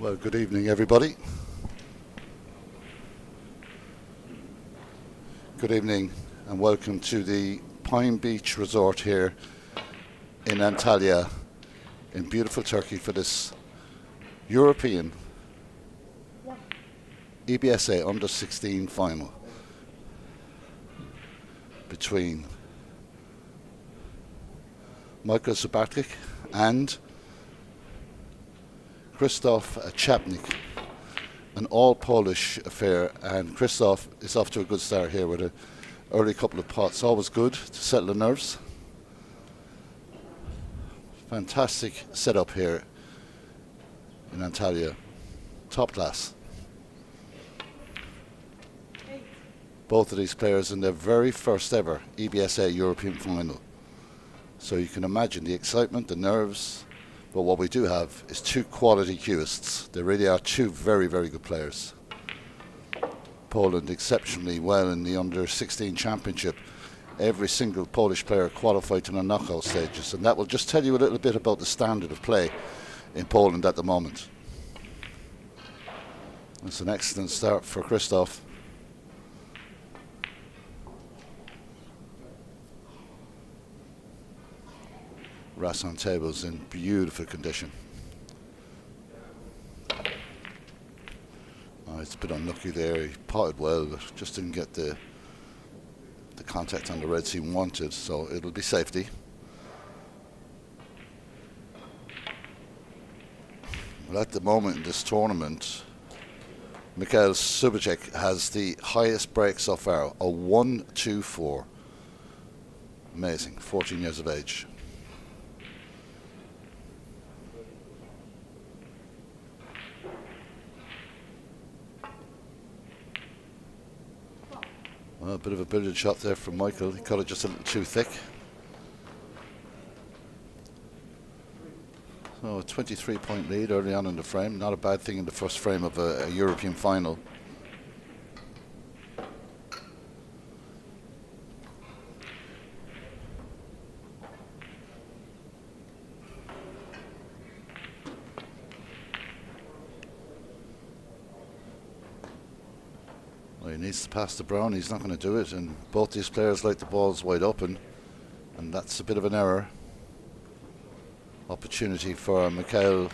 Well, good evening, everybody. Good evening and welcome to the Pine Beach Resort here in Antalya in beautiful Turkey for this European EBSA Under-16 final between Michał Szubarczyk and Krzysztof Czapnik, an all-Polish affair, and Krzysztof is off to a good start here with an early couple of pots. Always good to settle the nerves. Fantastic setup here in Antalya, top class. Both of these players in their very first ever EBSA European final. So you can imagine the excitement, the nerves. But what we do have is two quality cueists. They really are two very, very good players. Poland exceptionally well in the Under-16 Championship. Every single Polish player qualified to the knockout stages. And that will just tell you a little bit about the standard of play in Poland at the moment. It's an excellent start for Krzysztof. Rasson tables in beautiful condition. It's a bit unlucky there. He potted well, but just didn't get the contact on the reds he wanted, so it'll be safety. Well, at the moment in this tournament, Michał Szubarczyk has the highest break so far, a 1-2-4. Amazing, 14 years of age. Well, a bit of a brilliant shot there from Michael. He caught it just a little too thick. So a 23-point lead early on in the frame. Not a bad thing in the first frame of a European final. He needs to pass to Brown. He's not going to do it, and both these players like the balls wide open, and that's a bit of an error. Opportunity for Michał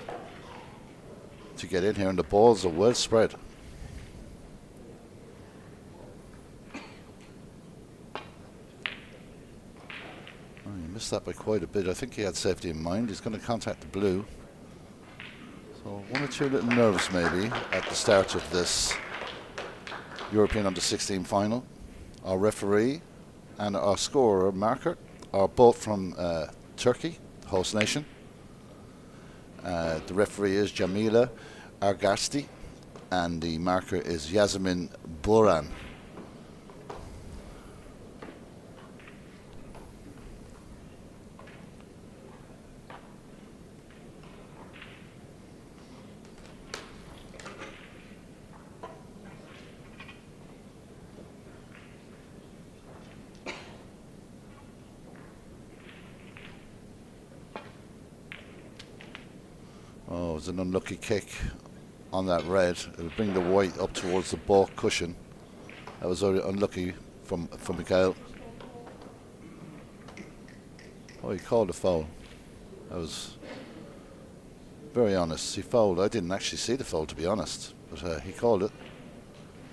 to get in here, and the balls are well spread. Oh, he missed that by quite a bit. I think he had safety in mind. He's going to contact the blue. So one or two little nerves maybe at the start of this European Under-16 final. Our referee and our scorer marker are both from Turkey, the host nation. The referee is Jamila Argasti and the marker is Yasemin Boran. Oh, it was an unlucky kick on that red. It'll bring the white up towards the ball cushion. That was very unlucky from Michał. Oh, he called a foul. That was very honest. He fouled. I didn't actually see the foul, to be honest, but he called it.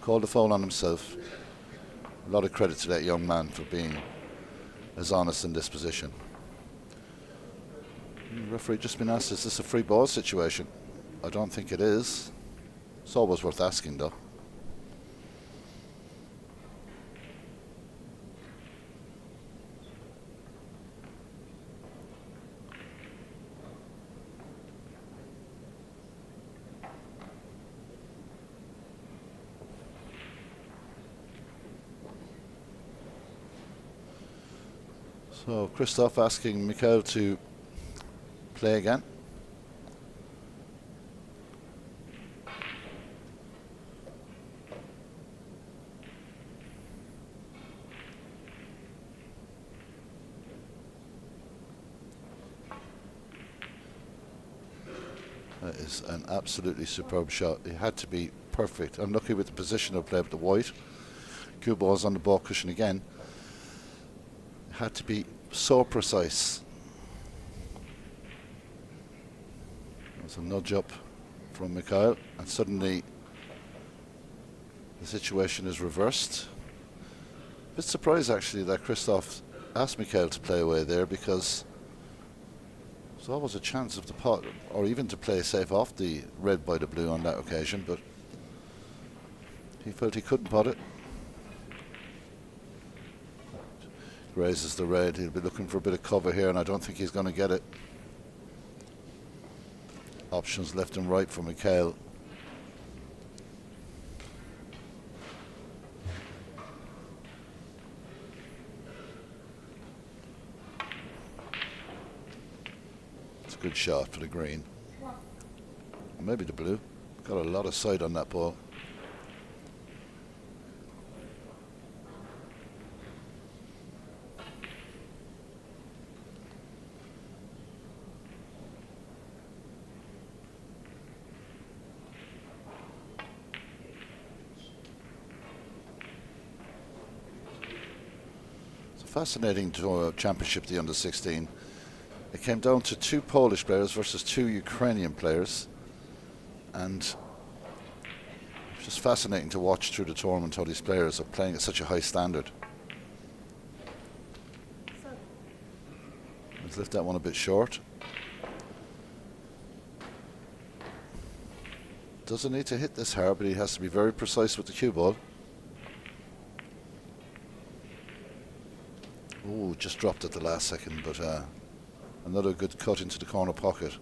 Called the foul on himself. A lot of credit to that young man for being as honest in this position. The referee just been asked, is this a free ball situation? I don't think it is. It's always worth asking though. So Krzysztof asking Michał to play again. That is an absolutely superb shot. It had to be perfect. Unlucky with the position of play with the white. Cue ball's on the ball cushion again. It had to be so precise. There's a nudge up from Michał, and suddenly the situation is reversed. A bit surprised actually that Krzysztof asked Michał to play away there, because there's always a chance of the pot, or even to play safe off the red by the blue on that occasion, but he felt he couldn't pot it. Raises the red. He'll be looking for a bit of cover here, and I don't think he's going to get it. Options left and right for Michał. It's a good shot for the green. Maybe the blue. Got a lot of sight on that ball. Fascinating tour championship, the under-16. It came down to 2 Polish players versus 2 Ukrainian players, and it's just fascinating to watch through the tournament how these players are playing at such a high standard. Let's lift that one a bit short. Doesn't need to hit this hard, but he has to be very precise with the cue ball. Oh, just dropped at the last second, but another good cut into the corner pocket.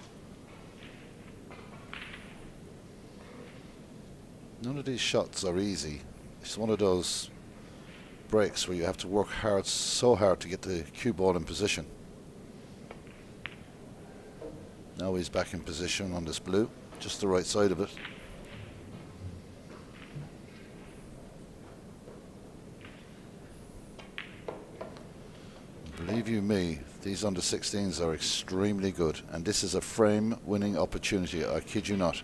None of these shots are easy. It's one of those breaks where you have to work hard, so hard to get the cue ball in position. Now he's back in position on this blue, just the right side of it. Believe you me, these under-16s are extremely good, and this is a frame-winning opportunity, I kid you not.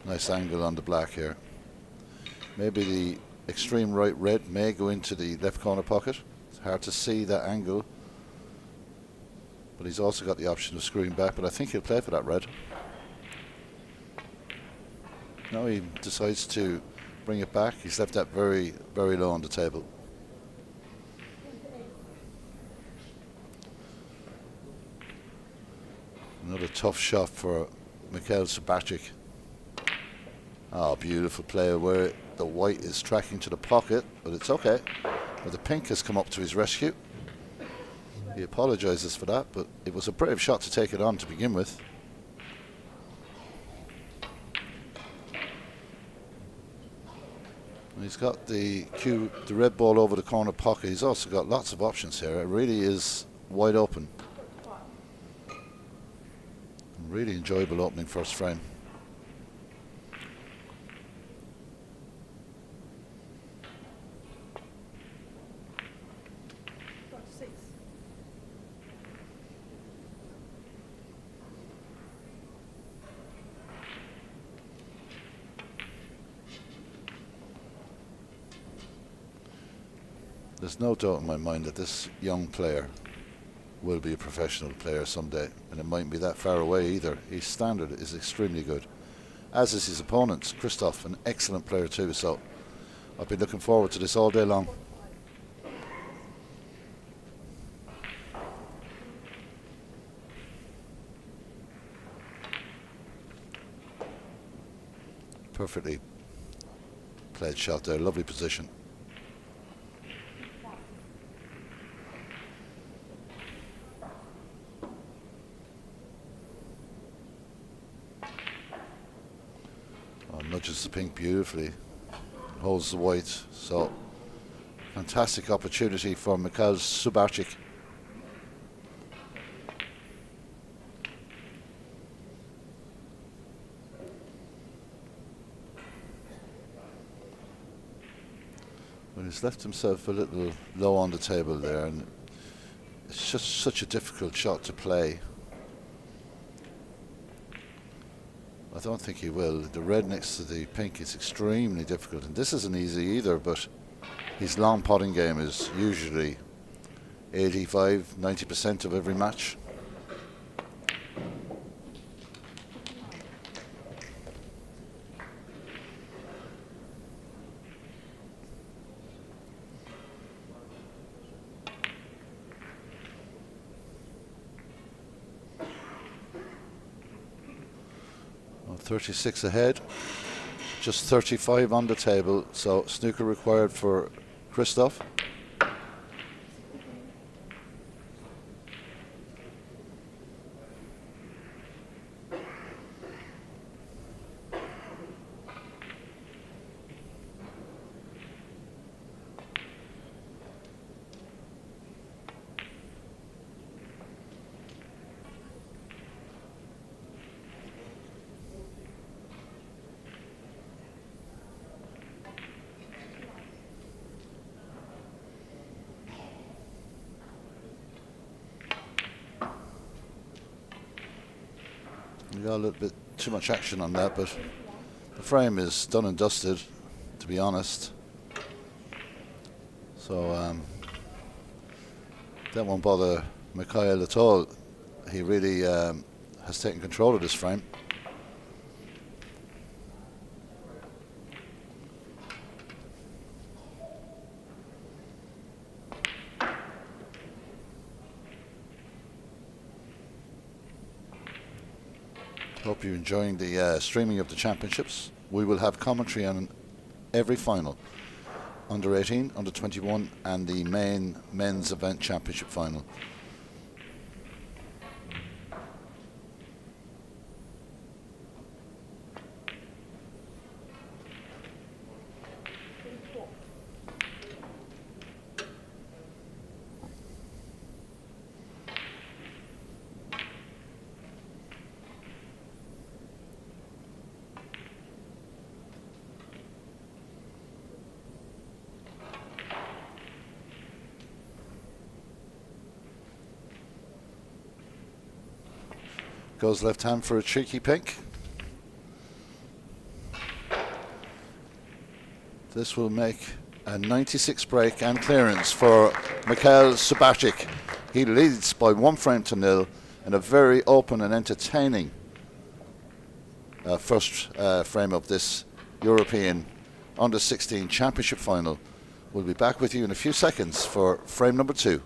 Nice angle on the black here. Maybe the extreme right red may go into the left corner pocket. It's hard to see that angle, but he's also got the option of screwing back, but I think he'll play for that red. Now he decides to bring it back. He's left that very, very low on the table. Another tough shot for Michał Szubarczyk. Oh, beautiful play where the white is tracking to the pocket, but it's okay. But the pink has come up to his rescue. He apologizes for that, but it was a brave shot to take it on to begin with. He's got the red ball over the corner pocket. He's also got lots of options here. It really is wide open. Really enjoyable opening first frame. There's no doubt in my mind that this young player will be a professional player someday, and it mightn't be that far away either. His standard is extremely good, as is his opponent, Krzysztof, an excellent player too, so I've been looking forward to this all day long. Perfectly played shot there, lovely position. Nudges the pink beautifully, holds the white, so fantastic opportunity for Michał Szubarczyk. But he's left himself a little low on the table there, and it's just such a difficult shot to play. I don't think he will. The red next to the pink is extremely difficult, and this isn't easy either, but his long potting game is usually 85–90% of every match. Well, 36 ahead, just 35 on the table, so snooker required for Krzysztof. We got a little bit too much action on that, but the frame is done and dusted, to be honest. So that won't bother Michał at all. He really has taken control of this frame. Hope you're enjoying the streaming of the championships. We will have commentary on every final. Under 18, under 21, and the main men's event championship final. Goes left hand for a cheeky pink. This will make a 96 break and clearance for Michał Szubarczyk. He leads by 1-0 in a very open and entertaining first frame of this European Under-16 Championship final. We'll be back with you in a few seconds for frame number 2.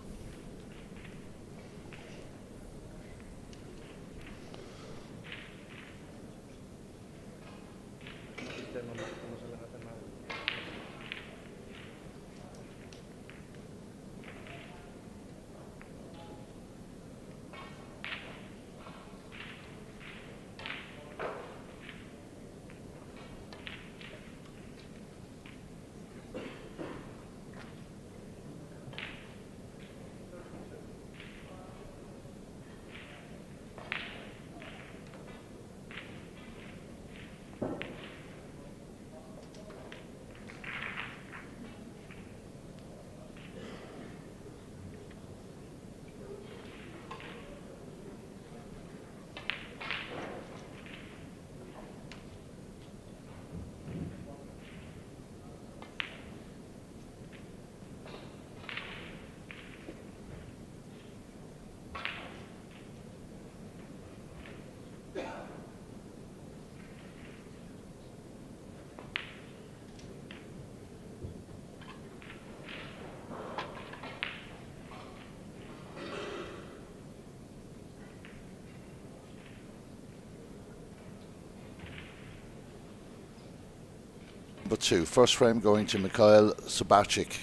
Number 2, first frame going to Michał Szubarczyk,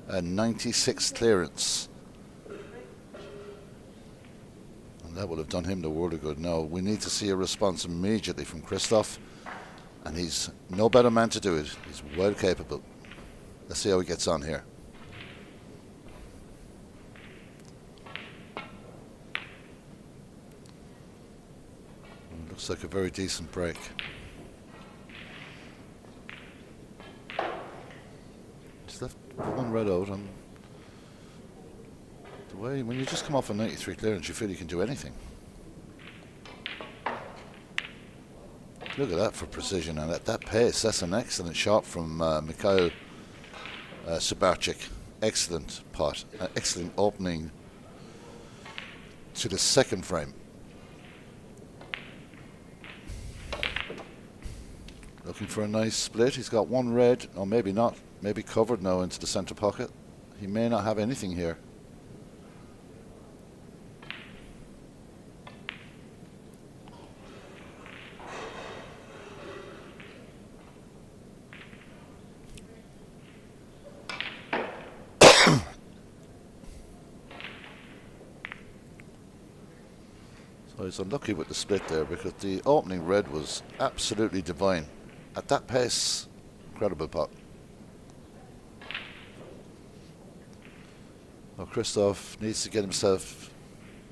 a 96 clearance. And that would have done him the world of good. No, we need to see a response immediately from Krzysztof, and he's no better man to do it. He's well capable. Let's see how he gets on here. Looks like a very decent break. He's left one red out, and the way when you just come off a 93 clearance, you feel you can do anything. Look at that for precision, and at that pace, that's an excellent shot from Michał Szubarczyk. Excellent pot, excellent opening to the second frame. Looking for a nice split. He's got one red, or maybe not, maybe covered now into the center pocket. He may not have anything here. So he's unlucky with the split there, because the opening red was absolutely divine. At that pace, incredible pot. Well, Krzysztof needs to get himself,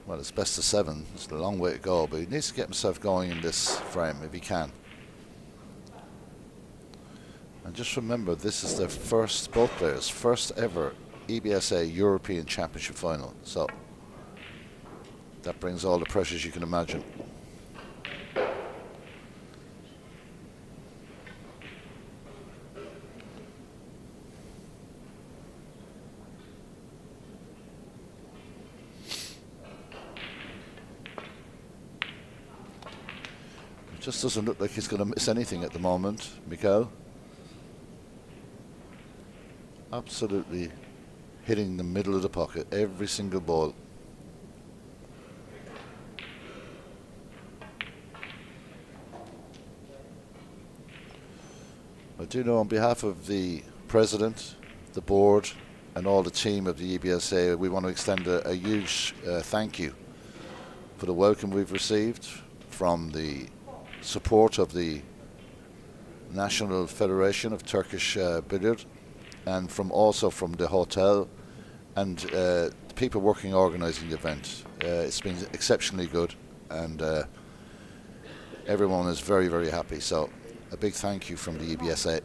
well, it's best of 7. It's a long way to go, but he needs to get himself going in this frame if he can. And just remember, this is their first, both players, first ever EBSA European Championship final. So that brings all the pressures you can imagine. Just doesn't look like he's going to miss anything at the moment, Michał. Absolutely hitting the middle of the pocket, every single ball. I do know on behalf of the president, the board, and all the team of the EBSA, we want to extend a huge thank you for the welcome we've received from the support of the National Federation of Turkish Billiard, and also from the hotel and the people working organising the event. It's been exceptionally good, and everyone is very, very happy. So a big thank you from the EBSA.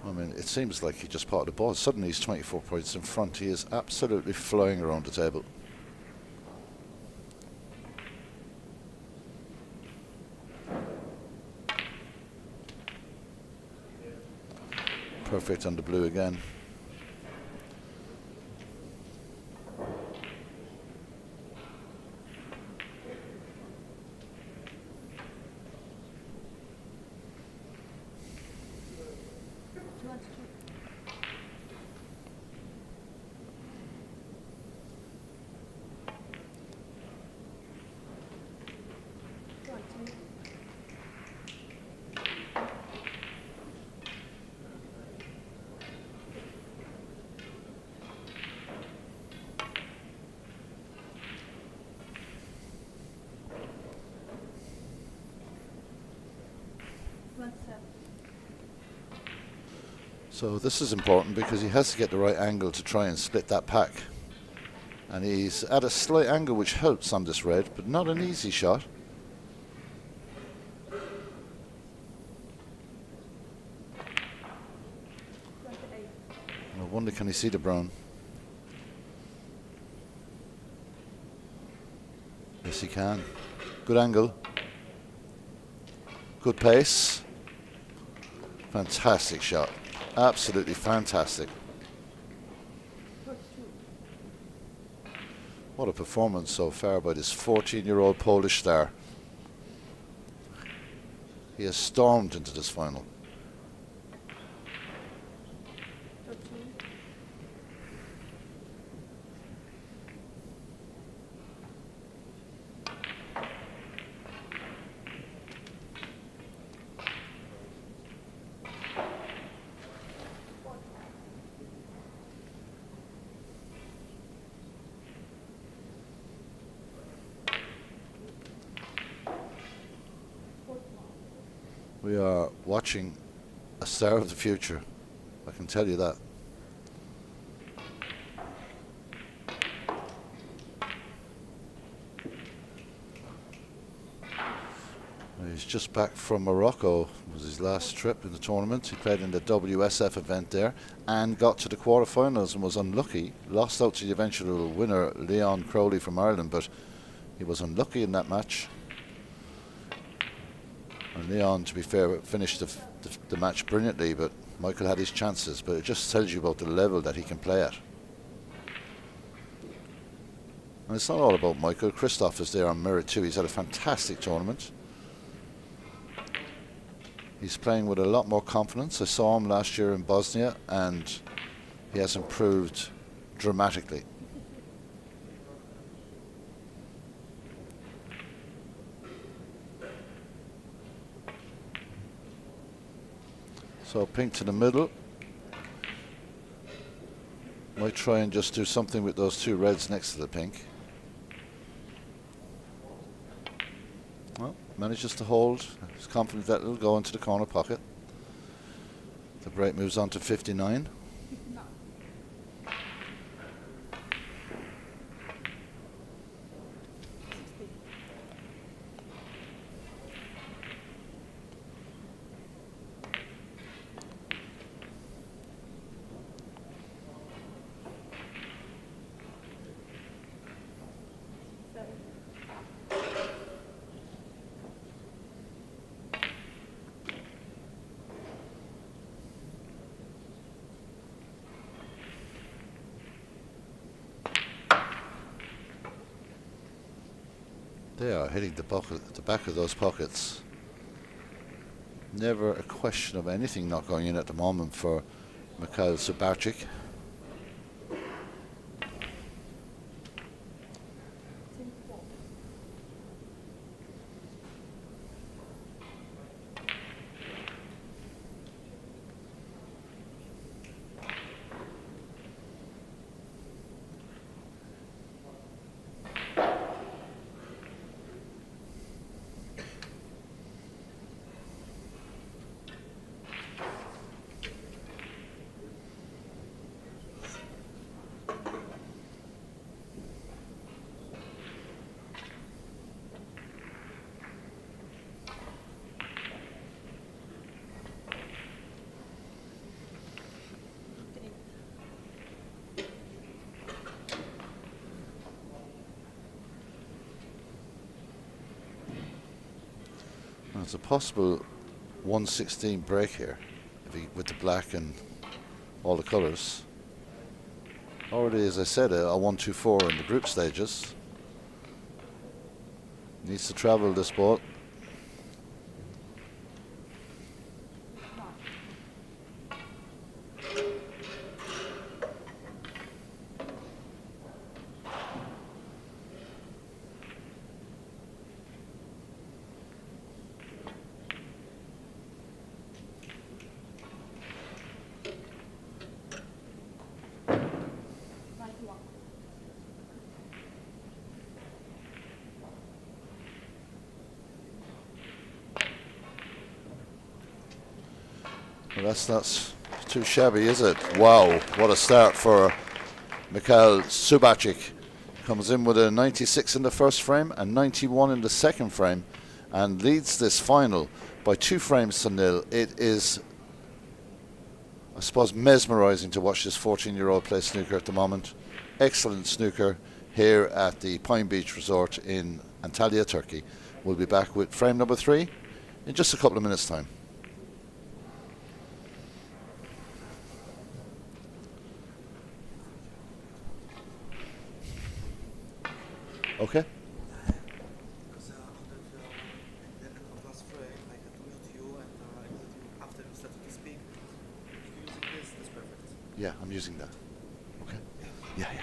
I mean, it seems like he just parted the ball. Suddenly he's 24 points in front. He is absolutely flying around the table. Perfect on the blue again. So this is important because he has to get the right angle to try and split that pack. And he's at a slight angle which helps on this red, but not an easy shot. I wonder, can he see the brown? Yes, he can. Good angle. Good pace. Fantastic shot. Absolutely fantastic. What a performance so far by this 14-year-old Polish star. He has stormed into this final. We are watching a star of the future. I can tell you that. He's just back from Morocco. It was his last trip in the tournament. He played in the WSF event there and got to the quarterfinals and was unlucky. Lost out to the eventual winner, Leon Crowley from Ireland, but he was unlucky in that match. And Leon, to be fair, finished the match brilliantly, but Michael had his chances. But it just tells you about the level that he can play at. And it's not all about Michael. Krzysztof is there on merit too. He's had a fantastic tournament. He's playing with a lot more confidence. I saw him last year in Bosnia and he has improved dramatically. So pink to the middle. Might try and just do something with those two reds next to the pink. Well, manages to hold. He's confident that it'll go into the corner pocket. The break moves on to 59. They are hitting the back of those pockets. Never a question of anything not going in at the moment for Michał Szubarczyk. There's a possible 116 break here if he, with the black and all the colours. Already, as I said, a 1-2-4 in the group stages. Needs to travel this ball. Well, that's not too shabby, is it? Wow, what a start for Michał Szubarczyk. Comes in with a 96 in the first frame and 91 in the second frame and leads this final by 2 frames to nil. It is, I suppose, mesmerizing to watch this 14-year-old play snooker at the moment. Excellent snooker here at the Pine Beach Resort in Antalya, Turkey. We'll be back with frame number 3 in just a couple of minutes' time. Okay. Because at the end of last frame, I had to mute you, and after you started to speak, if you're using this, that's perfect. Yeah, I'm using that. Okay. Yeah, yeah.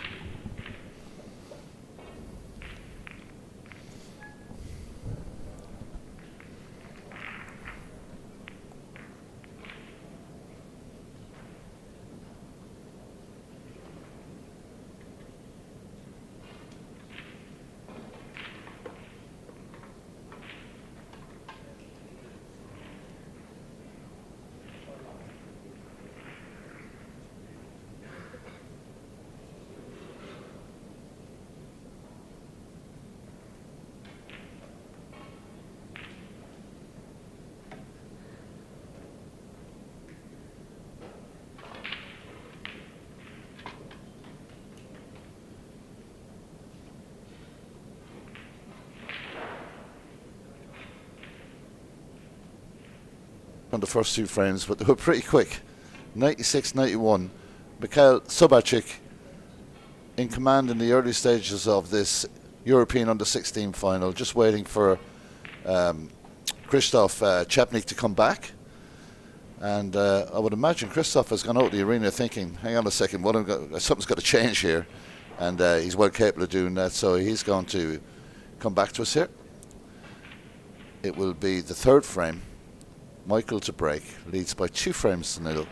on the first 2 frames, but they were pretty quick. 96-91. Michał Szubarczyk in command in the early stages of this European under-16 final, just waiting for Krzysztof Czapnik to come back. And I would imagine Krzysztof has gone out of the arena thinking, hang on a second, something's got to change here. And he's well capable of doing that, so he's going to come back to us here. It will be the 3rd frame. Michael to break, leads by 2 frames to 0.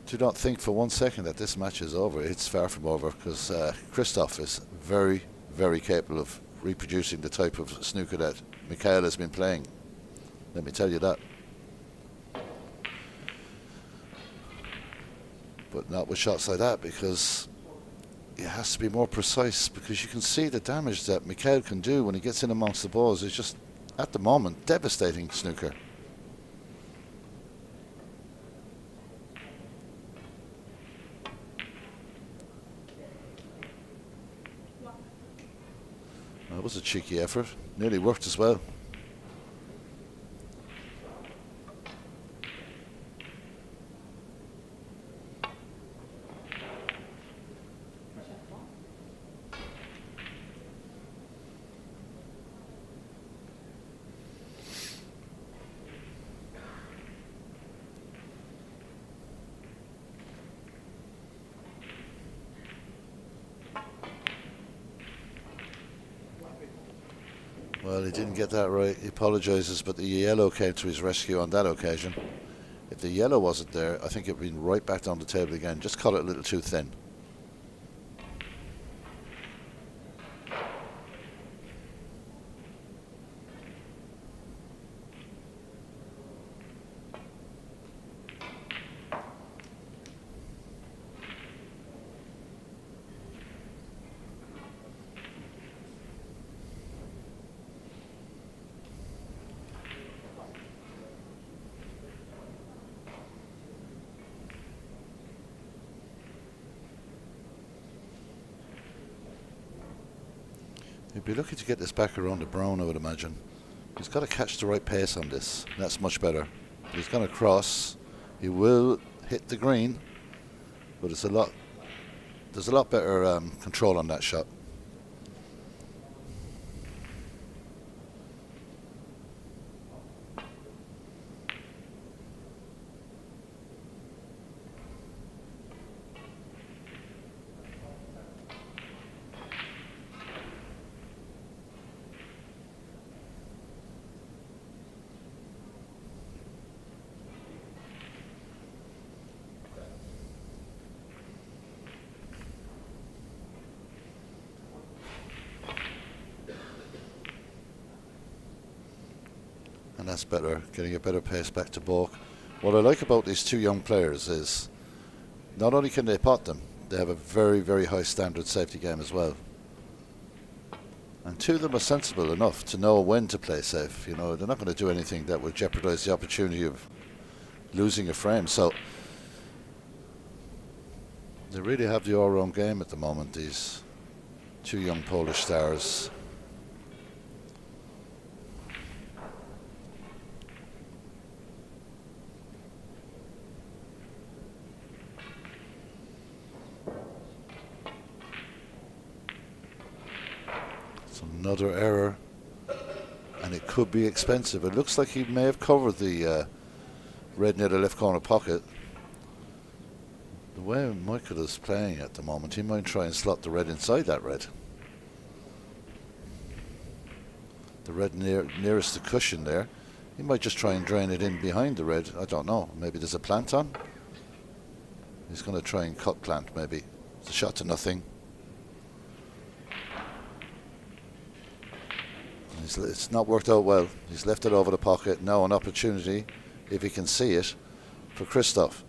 Do not think for one second that this match is over. It's far from over, because Krzysztof is very, very capable of reproducing the type of snooker that Michał has been playing. Let me tell you that. But not with shots like that, because it has to be more precise, because you can see the damage that Michał can do when he gets in amongst the balls. It's just, at the moment, devastating snooker. That was a cheeky effort. Nearly worked as well. Well, he didn't get that right. He apologises, but the yellow came to his rescue on that occasion. If the yellow wasn't there, I think it would have been right back down the table again. Just cut it a little too thin. He'd be lucky to get this back around the brown, I would imagine. He's got to catch the right pace on this. That's much better. He's going to cross. He will hit the green, but there's a lot better control on that shot. And that's better, getting a better pace back to balk. What I like about these 2 young players is not only can they pot them, they have a very, very high standard safety game as well. And 2 of them are sensible enough to know when to play safe. You know, they're not going to do anything that would jeopardize the opportunity of losing a frame. So they really have the all-round game at the moment, these 2 young Polish stars. Another error, and it could be expensive. It looks like he may have covered the red near the left corner pocket. The way Michael is playing at the moment, he might try and slot the red inside that red. The red nearest the cushion there. He might just try and drain it in behind the red. I don't know. Maybe there's a plant on. He's going to try and cut plant maybe. It's a shot to nothing. It's not worked out well. He's left it over the pocket. Now an opportunity, if he can see it, for Krzysztof.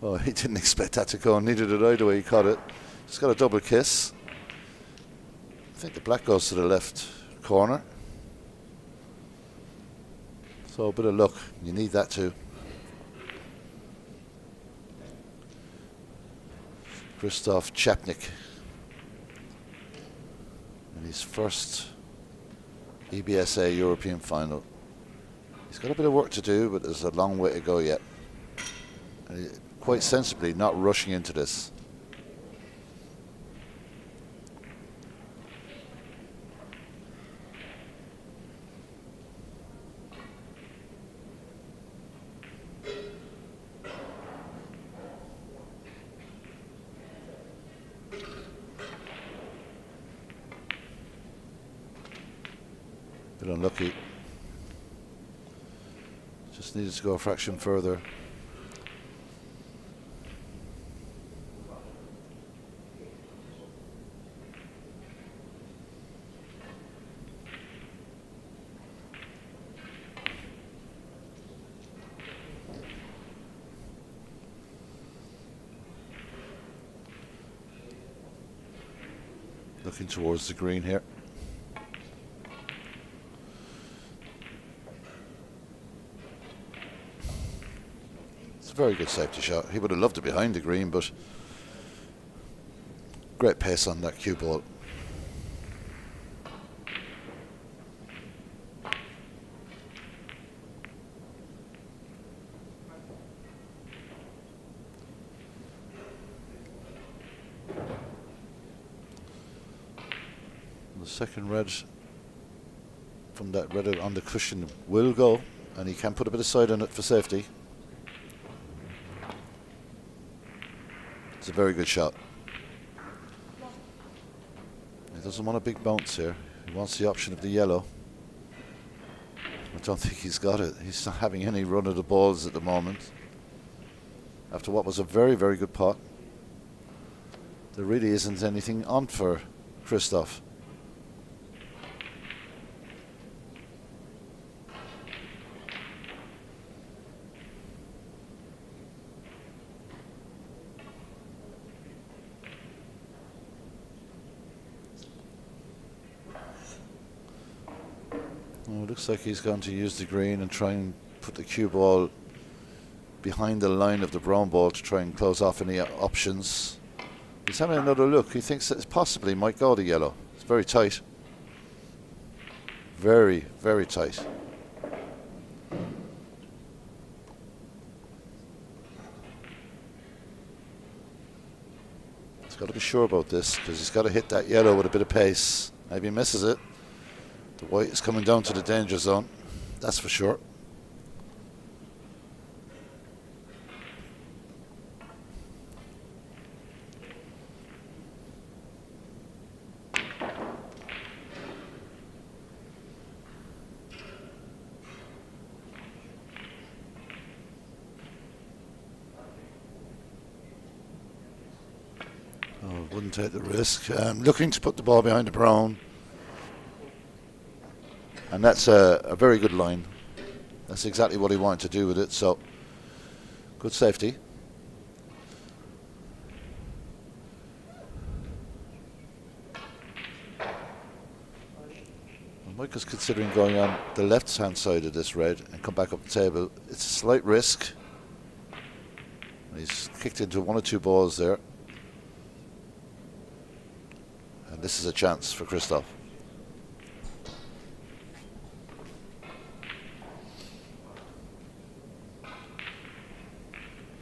Oh, he didn't expect that to go, and neither did I the way he caught it. He's got a double kiss. I think the black goes to the left corner. So a bit of luck, you need that too. Krzysztof Czapnik in his first EBSA European final. He's got a bit of work to do, but there's a long way to go yet. And he, quite sensibly, not rushing into this. Bit unlucky. Just needed to go a fraction further. Looking towards the green here. It's a very good safety shot. He would have loved it behind the green, but great pace on that cue ball. The second red from that red on the cushion will go, and he can put a bit of side on it for safety. It's a very good shot. He doesn't want a big bounce here. He wants the option of the yellow. I don't think he's got it. He's not having any run of the balls at the moment. After what was a very, very good pot, there really isn't anything on for Krzysztof. Oh, looks like he's going to use the green and try and put the cue ball behind the line of the brown ball to try and close off any options. He's having another look. He thinks that it possibly might go to yellow. It's very tight. Very, very tight. He's got to be sure about this because he's got to hit that yellow with a bit of pace. Maybe he misses it. The white is coming down to the danger zone, that's for sure. Oh, wouldn't take the risk. Looking to put the ball behind the brown. And that's a very good line. That's exactly what he wanted to do with it, so good safety. Well, Michael's considering going on the left-hand side of this red and come back up the table. It's a slight risk. He's kicked into one or two balls there. And this is a chance for Krzysztof.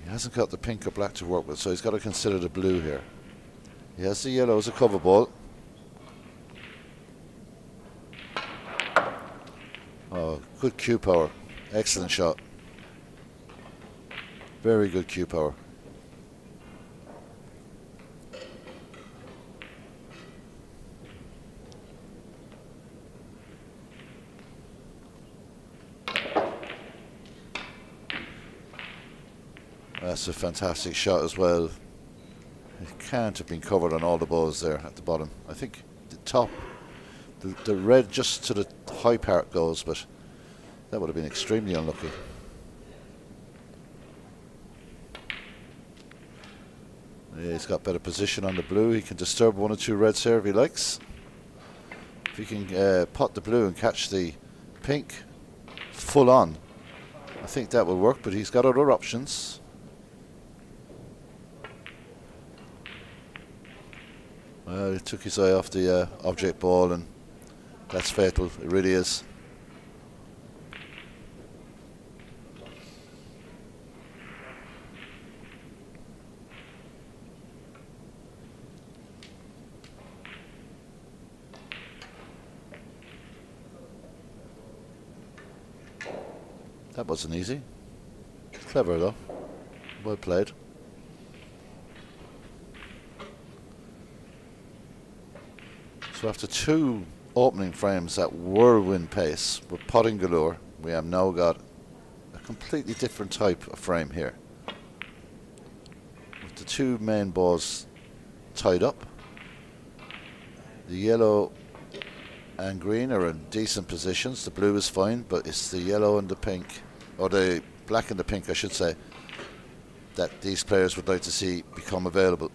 He hasn't got the pink or black to work with, so he's got to consider the blue here. He has the yellow as a cover ball. Oh, good cue power. Excellent shot. Very good cue power. That's a fantastic shot as well. It can't have been covered on all the balls there at the bottom. I think the top, the red just to the high part goes, but that would have been extremely unlucky. Yeah, he's got better position on the blue. He can disturb one or two reds here if he likes. If he can pot the blue and catch the pink full on, I think that will work, but he's got other options. Well, he took his eye off the object ball, and that's fatal. It really is. That wasn't easy. Clever though. Well played. So after two opening frames at whirlwind pace with potting galore, we have now got a completely different type of frame here. With the two main balls tied up, the yellow and green are in decent positions. The blue is fine, but it's the yellow and the pink, or the black and the pink I should say, that these players would like to see become available.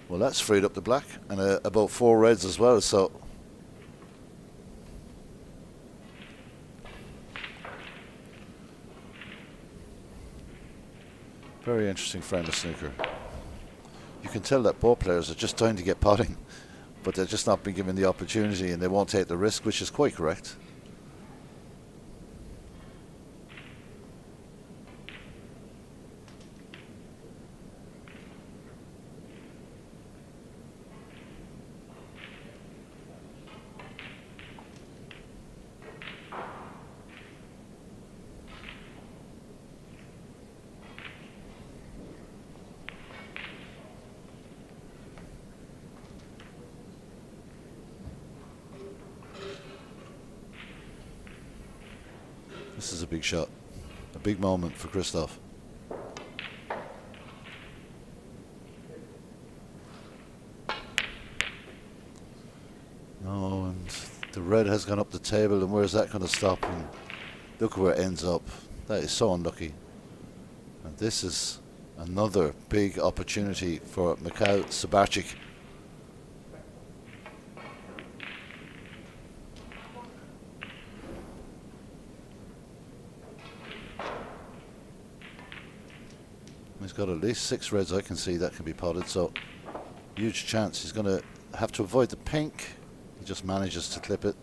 Well, that's freed up the black and about four reds as well, so very interesting frame of snooker. You can tell that ball players are just trying to get potting, but they're just not being given the opportunity and they won't take the risk, which is quite correct. This is a big shot, a big moment for Krzysztof. No, and the red has gone up the table, and where's that going to stop? And look where it ends up. That is so unlucky. And this is another big opportunity for Michał Szubarczyk. He's got at least six reds I can see that can be potted, so huge chance. He's going to have to avoid the pink. He just manages to clip it.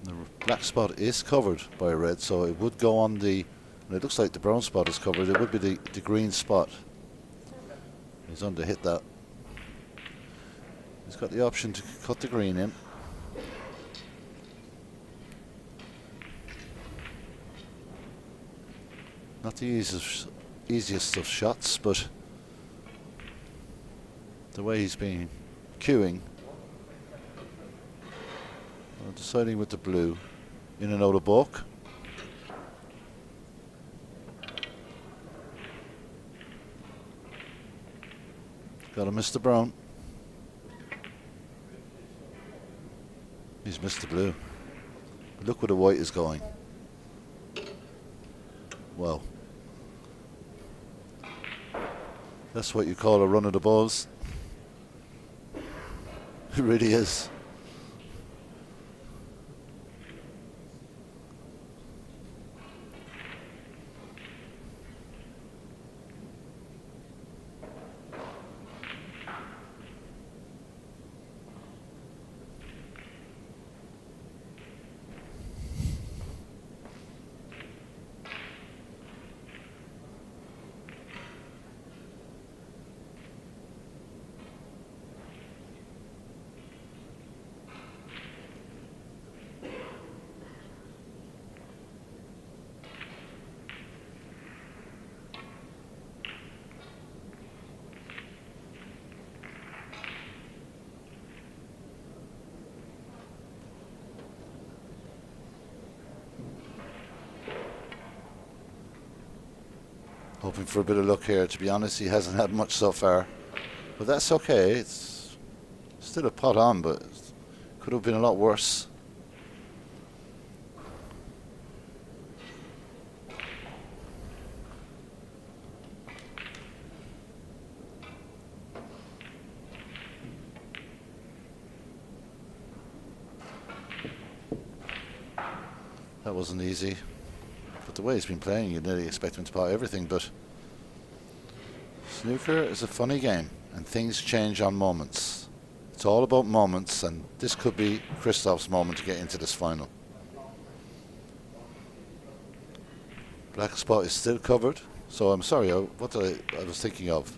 The black spot is covered by a red, so it would go on the, and it looks like the brown spot is covered, it would be the green spot. He's on to hit that. He's got the option to cut the green in. Not the easiest of shots, but the way he's been queuing, deciding with the blue, in and out of balk. Got to miss the brown. He's missed the blue. But look where the white is going. Well, that's what you call a run of the balls. It really is. Hoping for a bit of luck here. To be honest, he hasn't had much so far, but that's okay. It's still a pot on, but Could have been a lot worse. That wasn't easy. But the way he's been playing, you'd nearly expect him to pot everything, but snooker is a funny game, and things change on moments. It's all about moments, and this could be Krzysztof's moment to get into this final. Black spot is still covered, so I'm sorry, what I was thinking of.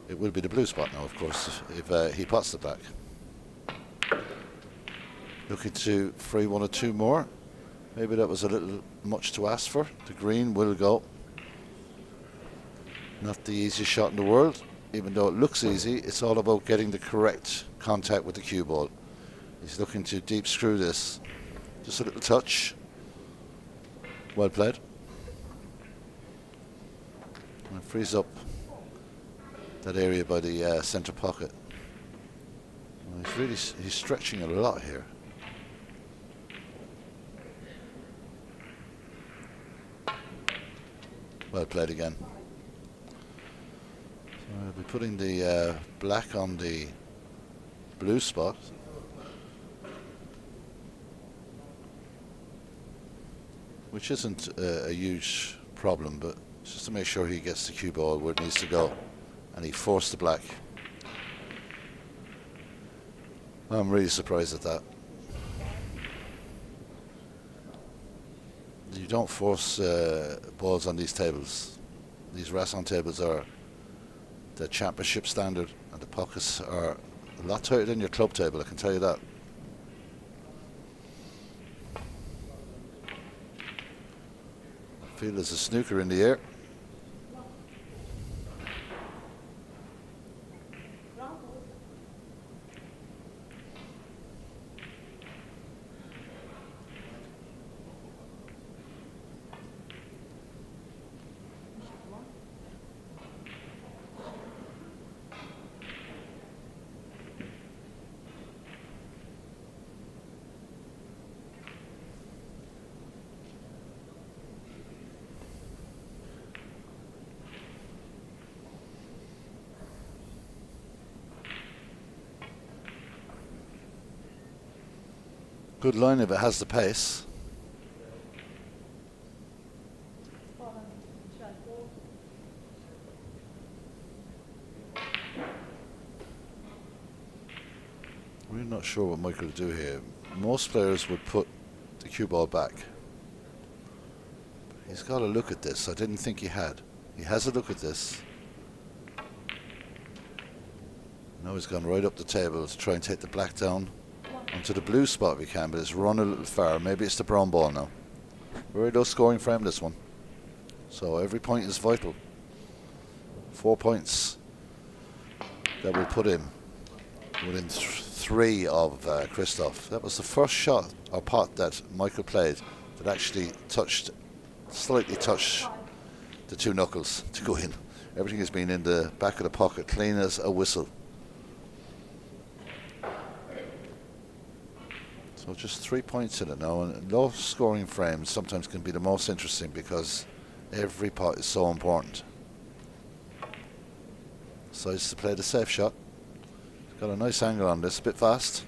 It will be the blue spot now, of course, if he pots the black. Looking to free one or two more. Maybe that was a little much to ask for. The green will go. Not the easiest shot in the world. Even though it looks easy, it's all about getting the correct contact with the cue ball. He's looking to deep screw this. Just a little touch. Well played. And it frees up that area by the centre pocket. Well, he's stretching a lot here. Well played again. So I'll be putting the black on the blue spot. Which isn't a huge problem, but just to make sure he gets the cue ball where it needs to go. And he forced the black. I'm really surprised at that. You don't force balls on these tables. These Rasson tables are the championship standard, and the pockets are a lot tighter than your club table, I can tell you that. I feel there's a snooker in the air. Good line if it has the pace. We're not sure what Michael will do here. Most players would put the cue ball back. He's got a look at this. I didn't think he had. He has a look at this. Now he's gone right up the table to try and take the black down onto the blue spot if he can, but it's run a little far. Maybe it's the brown ball now. Very low scoring frame, this one. So every point is vital. 4 points that will put him within 3 of Krzysztof. That was the first shot or pot that Michael played that actually slightly touched the two knuckles to go in. Everything has been in the back of the pocket, clean as a whistle. So just 3 points in it now, and low scoring frames sometimes can be the most interesting because every pot is so important. Decides to play the safe shot. Got a nice angle on this, a bit fast.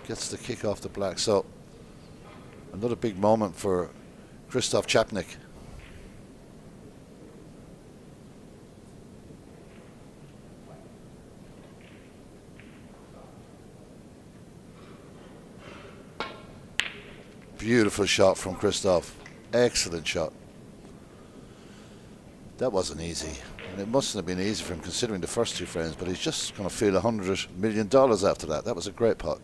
Gets the kick off the black, so another big moment for Krzysztof Czapnik. Beautiful shot from Krzysztof. Excellent shot. That wasn't easy. And it mustn't have been easy for him considering the first 2 frames, but he's just going to feel $100 million after that. That was a great pot.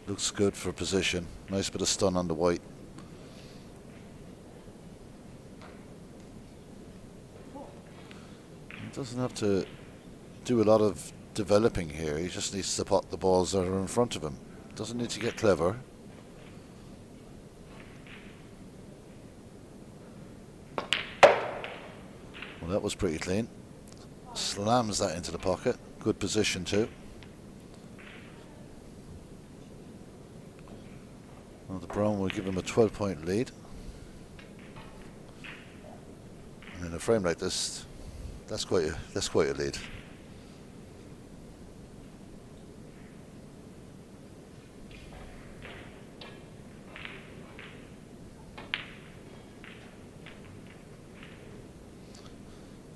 Looks good for position. Nice bit of stun on the white. He doesn't have to do a lot of developing here. He just needs to pot the balls that are in front of him. Doesn't need to get clever. Well, that was pretty clean. Slams that into the pocket. Good position too. Well, the Brown will give him a 12-point lead. And in a frame like this, that's quite a lead.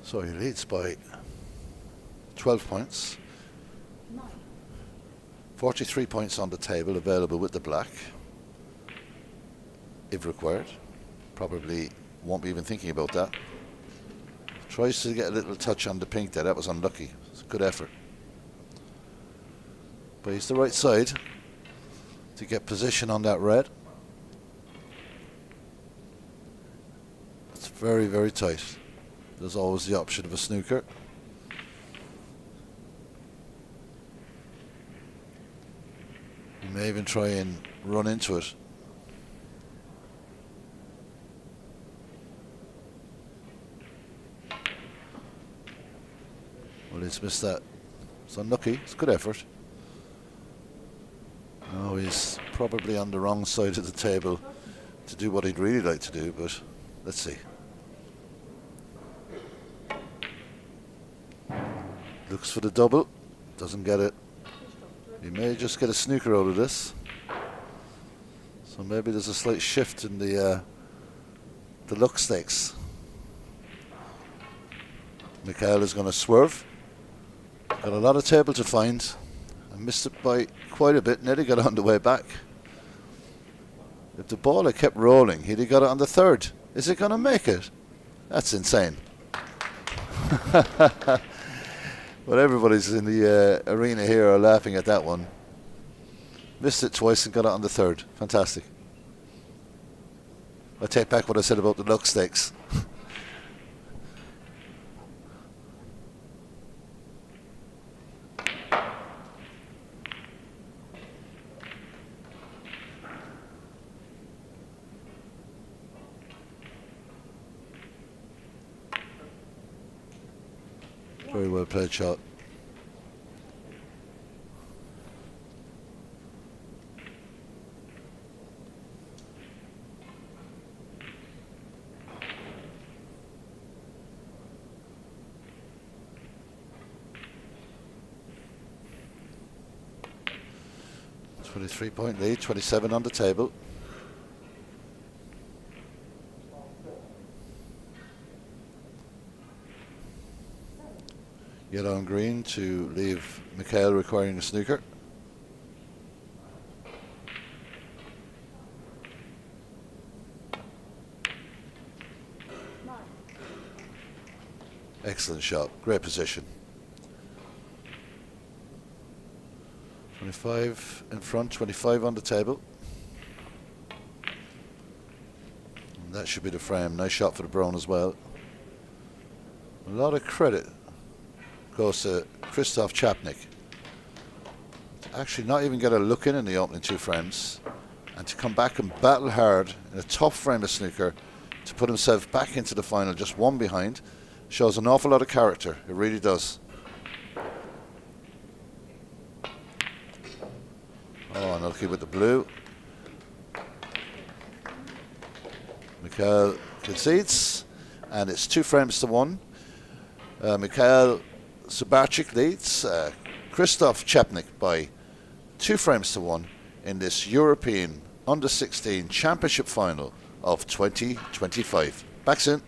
So he leads by 12 points. 43 points on the table available with the black, if required. Probably won't be even thinking about that. Tries to get a little touch on the pink there. That was unlucky. It's a good effort. But he's the right side to get position on that red. It's very, very tight. There's always the option of a snooker. You may even try and run into it. Well, he's missed that. It's unlucky. It's a good effort. No, he's probably on the wrong side of the table to do what he'd really like to do, but let's see. Looks for the double, doesn't get it. He may just get a snooker out of this. So maybe there's a slight shift in the luck stakes. Michał is going to swerve. Got a lot of table to find. I missed it by quite a bit. Nearly got it on the way back. If the ball had kept rolling, he'd have got it on the third. Is it going to make it? That's insane. Well, everybody's in the arena here are laughing at that one. Missed it twice and got it on the third. Fantastic. I take back what I said about the luck stakes. Very well played shot. .3 lead, 27 on the table. Yellow and green to leave Michał requiring a snooker. Excellent shot, great position. 25 in front, 25 on the table. And that should be the frame. Nice shot for the Brown as well. A lot of credit goes to Krzysztof Czapnik. To actually not even get a look in the opening two frames and to come back and battle hard in a tough frame of snooker to put himself back into the final just one behind shows an awful lot of character. It really does. Oh, unlucky with the blue. Michał concedes and it's 2 frames to 1. Michał Subarczyk leads Krzysztof Czapnik by 2 frames to 1 in this European Under-16 Championship final of 2025. Back soon.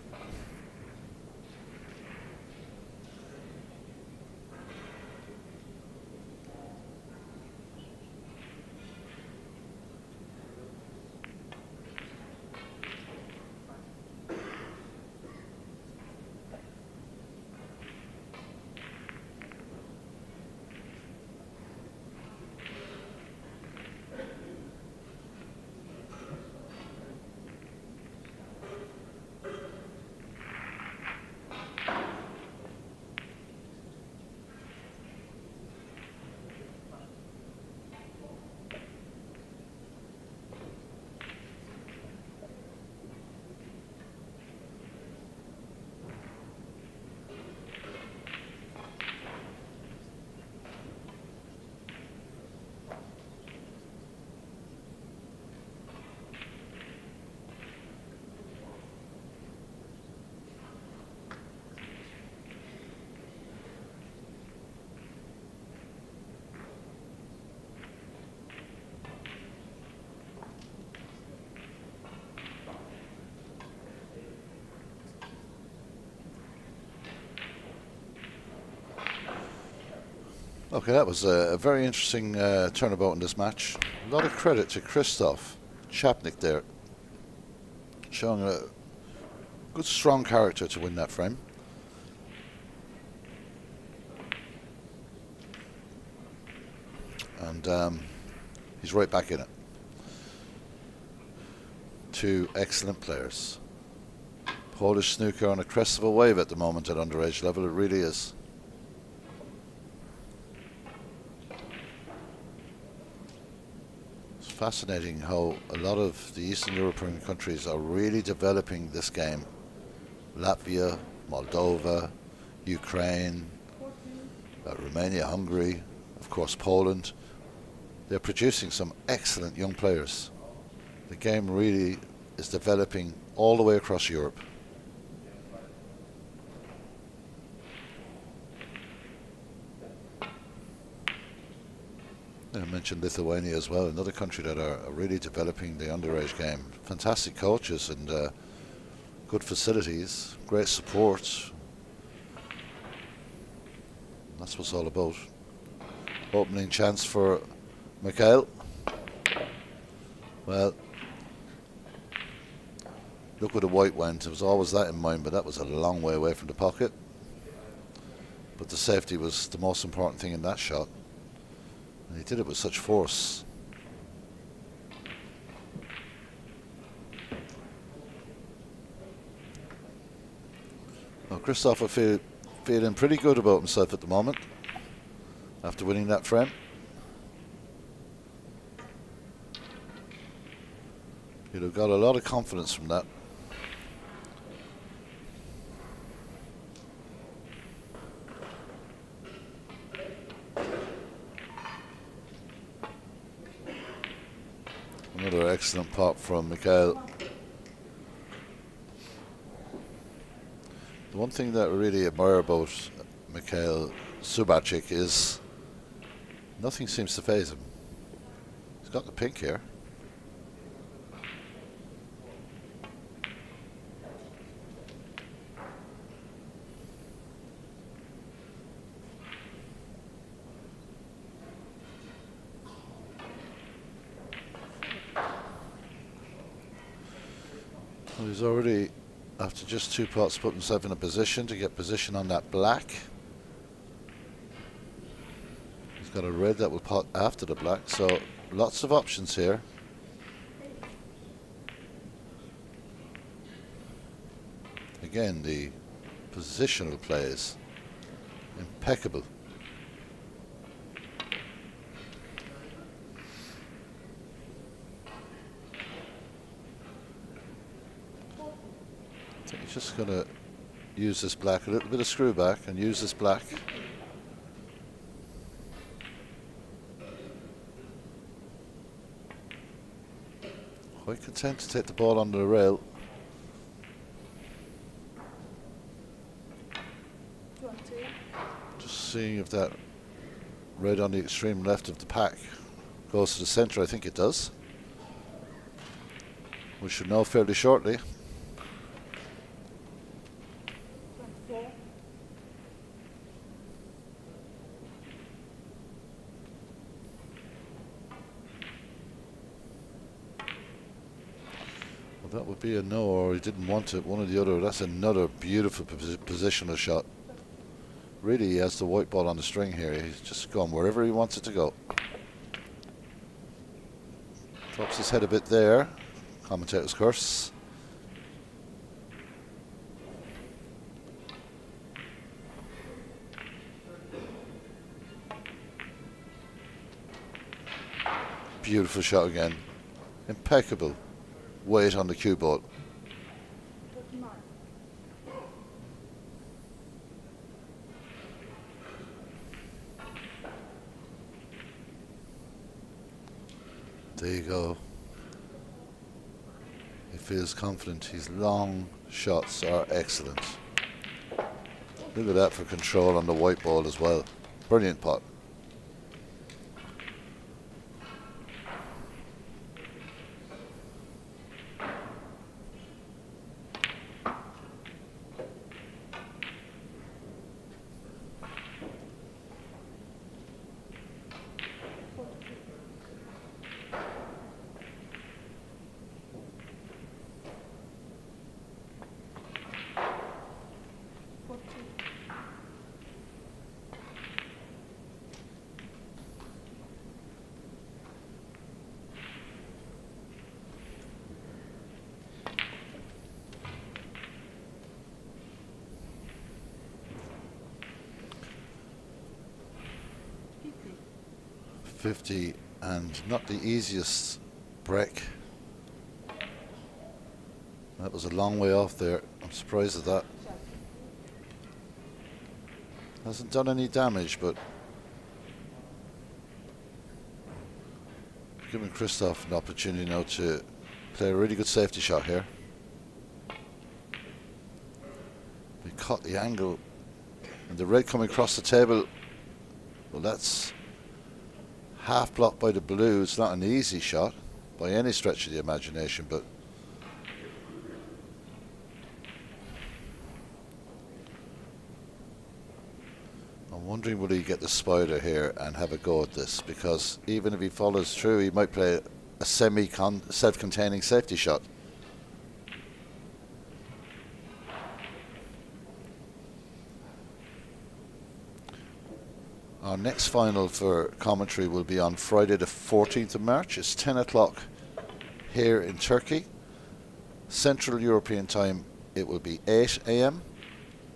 Okay, that was a very interesting turnabout in this match. A lot of credit to Krzysztof Czapnik there, showing a good strong character to win that frame. And he's right back in it. Two excellent players. Polish snooker on a crest of a wave at the moment at underage level, it really is. It's fascinating how a lot of the Eastern European countries are really developing this game. Latvia, Moldova, Ukraine, Romania, Hungary, of course Poland. They're producing some excellent young players. The game really is developing all the way across Europe. I mentioned Lithuania as well, another country that are really developing the underage game. Fantastic coaches and good facilities, great support. That's what it's all about. Opening chance for Michał. Well, look where the white went. It was always that in mind, but that was a long way away from the pocket. But the safety was the most important thing in that shot. And he did it with such force. Well, Krzysztof feeling pretty good about himself at the moment after winning that frame. He'd have got a lot of confidence from that. Another excellent pop from Michał. The one thing that I really admire about Michał Szubarczyk is nothing seems to faze him. He's got the pink here. Well, he's already, after just 2 pots, put himself in a position to get position on that black. He's got a red that will pot after the black, so lots of options here. Again, the positional play is impeccable. I think he's just going to use this black, a little bit of screw back, and use this black. Quite content to take the ball under the rail. Just seeing if that red on the extreme left of the pack goes to the center. I think it does. We should know fairly shortly. That would be a no, or he didn't want it, one or the other. That's another beautiful positional shot. Really, he has the white ball on the string here. He's just gone wherever he wants it to go. Drops his head a bit there. Commentator's curse. Beautiful shot again. Impeccable weight on the cue ball. There you go. He feels confident. His long shots are excellent. Look at that for control on the white ball as well. Brilliant pot. 50 and not the easiest break. That was a long way off there. I'm surprised at that. Hasn't done any damage, but giving Krzysztof an opportunity now to play a really good safety shot here. We caught the angle and the red coming across the table. Well, that's half blocked by the blue. It's not an easy shot by any stretch of the imagination, but I'm wondering will he get the spider here and have a go at this, because even if he follows through he might play a self-containing safety shot. Our next final for commentary will be on Friday the 14th of March. It's 10 o'clock here in Turkey. Central European time it will be 8 AM,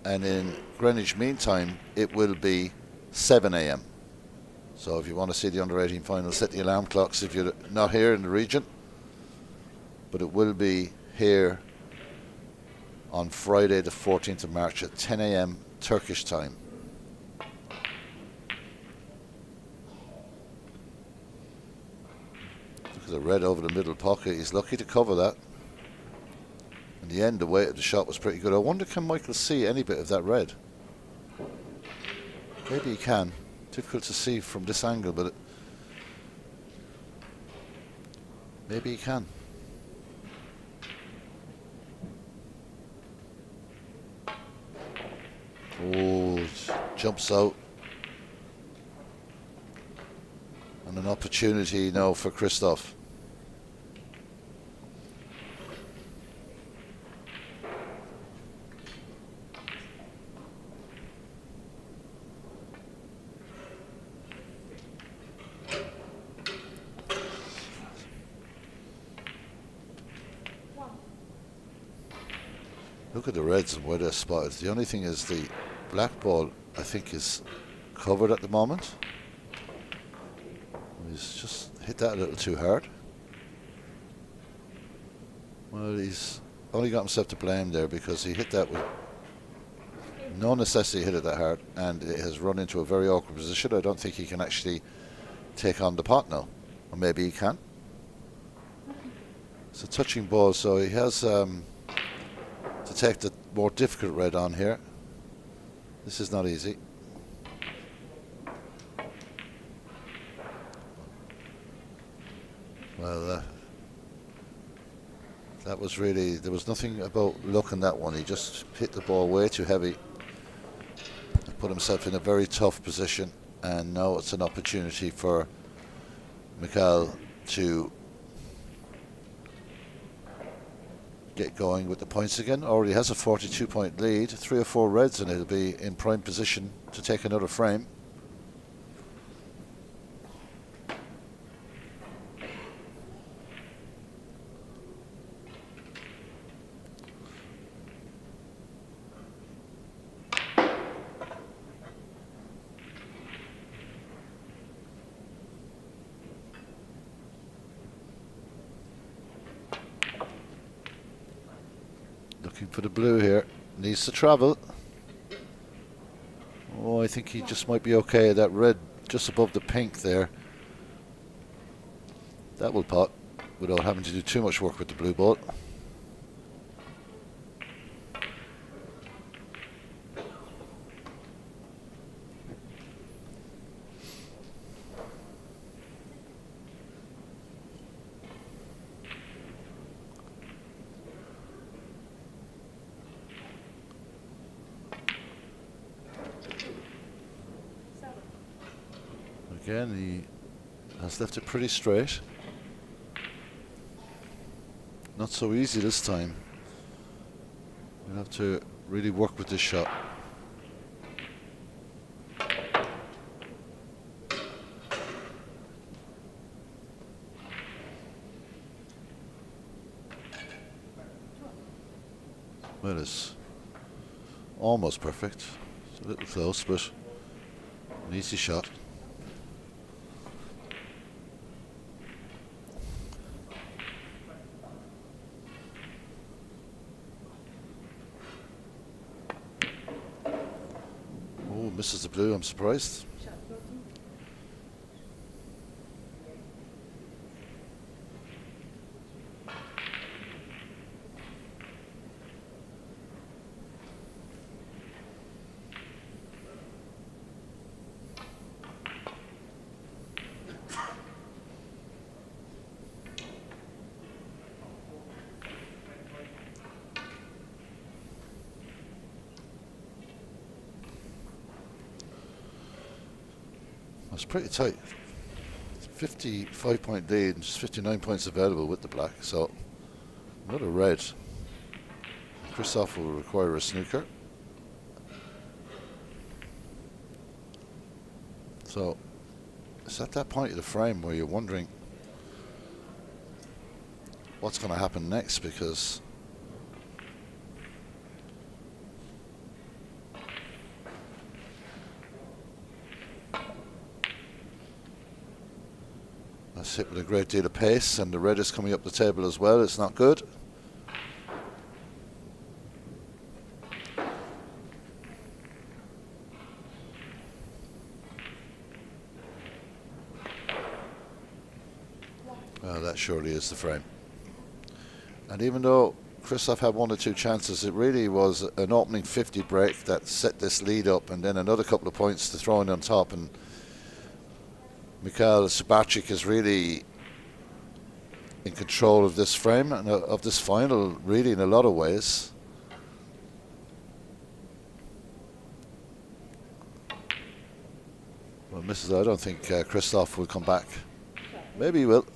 and in Greenwich Mean Time it will be 7 AM. So if you want to see the under 18 final, set the alarm clocks if you're not here in the region. But it will be here on Friday the 14th of March at 10 AM Turkish time. Look at the red over the middle pocket. He's lucky to cover that. In the end, the weight of the shot was pretty good. I wonder, can Michael see any bit of that red? Maybe he can. Difficult to see from this angle, but maybe he can. Oh, jumps out. And an opportunity now for Krzysztof. Look at the reds and where they're spotted. The only thing is the black ball, I think, is covered at the moment. He's just hit that a little too hard. Well, he's only got himself to blame there, because he hit that with no necessity to hit it that hard, and it has run into a very awkward position. I don't think he can actually take on the pot now. Or maybe he can. It's a touching ball, so he has to take the more difficult red on here. This is not easy. Well, that was really, there was nothing about luck in that one. He just hit the ball way too heavy and put himself in a very tough position, and now it's an opportunity for Michał to get going with the points again. Already has a 42-point lead, 3 or 4 reds, and he'll be in prime position to take another frame. Looking for the blue here. Needs to travel. Oh, I think he just might be okay. That red just above the pink there. That will pot without having to do too much work with the blue ball. Again, he has left it pretty straight. Not so easy this time. We'll have to really work with this shot. Well, it's almost perfect. It's a little close, but an easy shot. misses the blue, I'm surprised. It's pretty tight. 55-point lead and just 59 points available with the black. So another red. Krzysztof will require a snooker. So it's at that point of the frame where you're wondering what's going to happen next, because that's hit with a great deal of pace, and the red is coming up the table as well. It's not good. Well, that surely is the frame. And even though Krzysztof had one or two chances, it really was an opening 50 break that set this lead up, and then another couple of points to throw in on top. And Michał Szubarczyk is really in control of this frame and of this final, really, in a lot of ways. Well, Mrs. I don't think Krzysztof will come back. Maybe he will.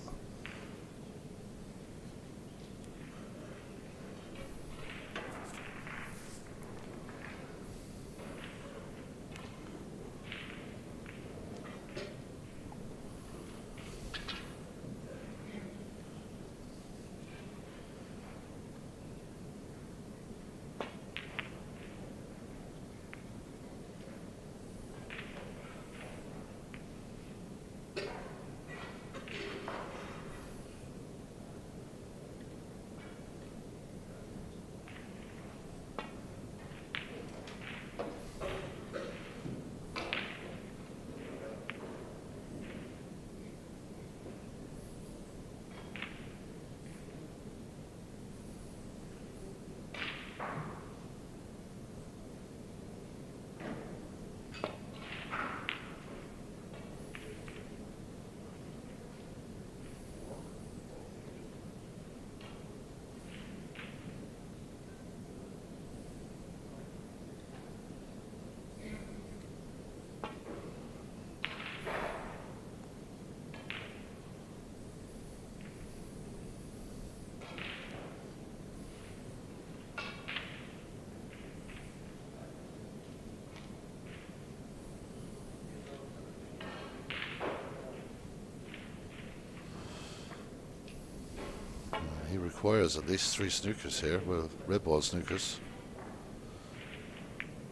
He requires at least 3 snookers here. Well, red ball snookers.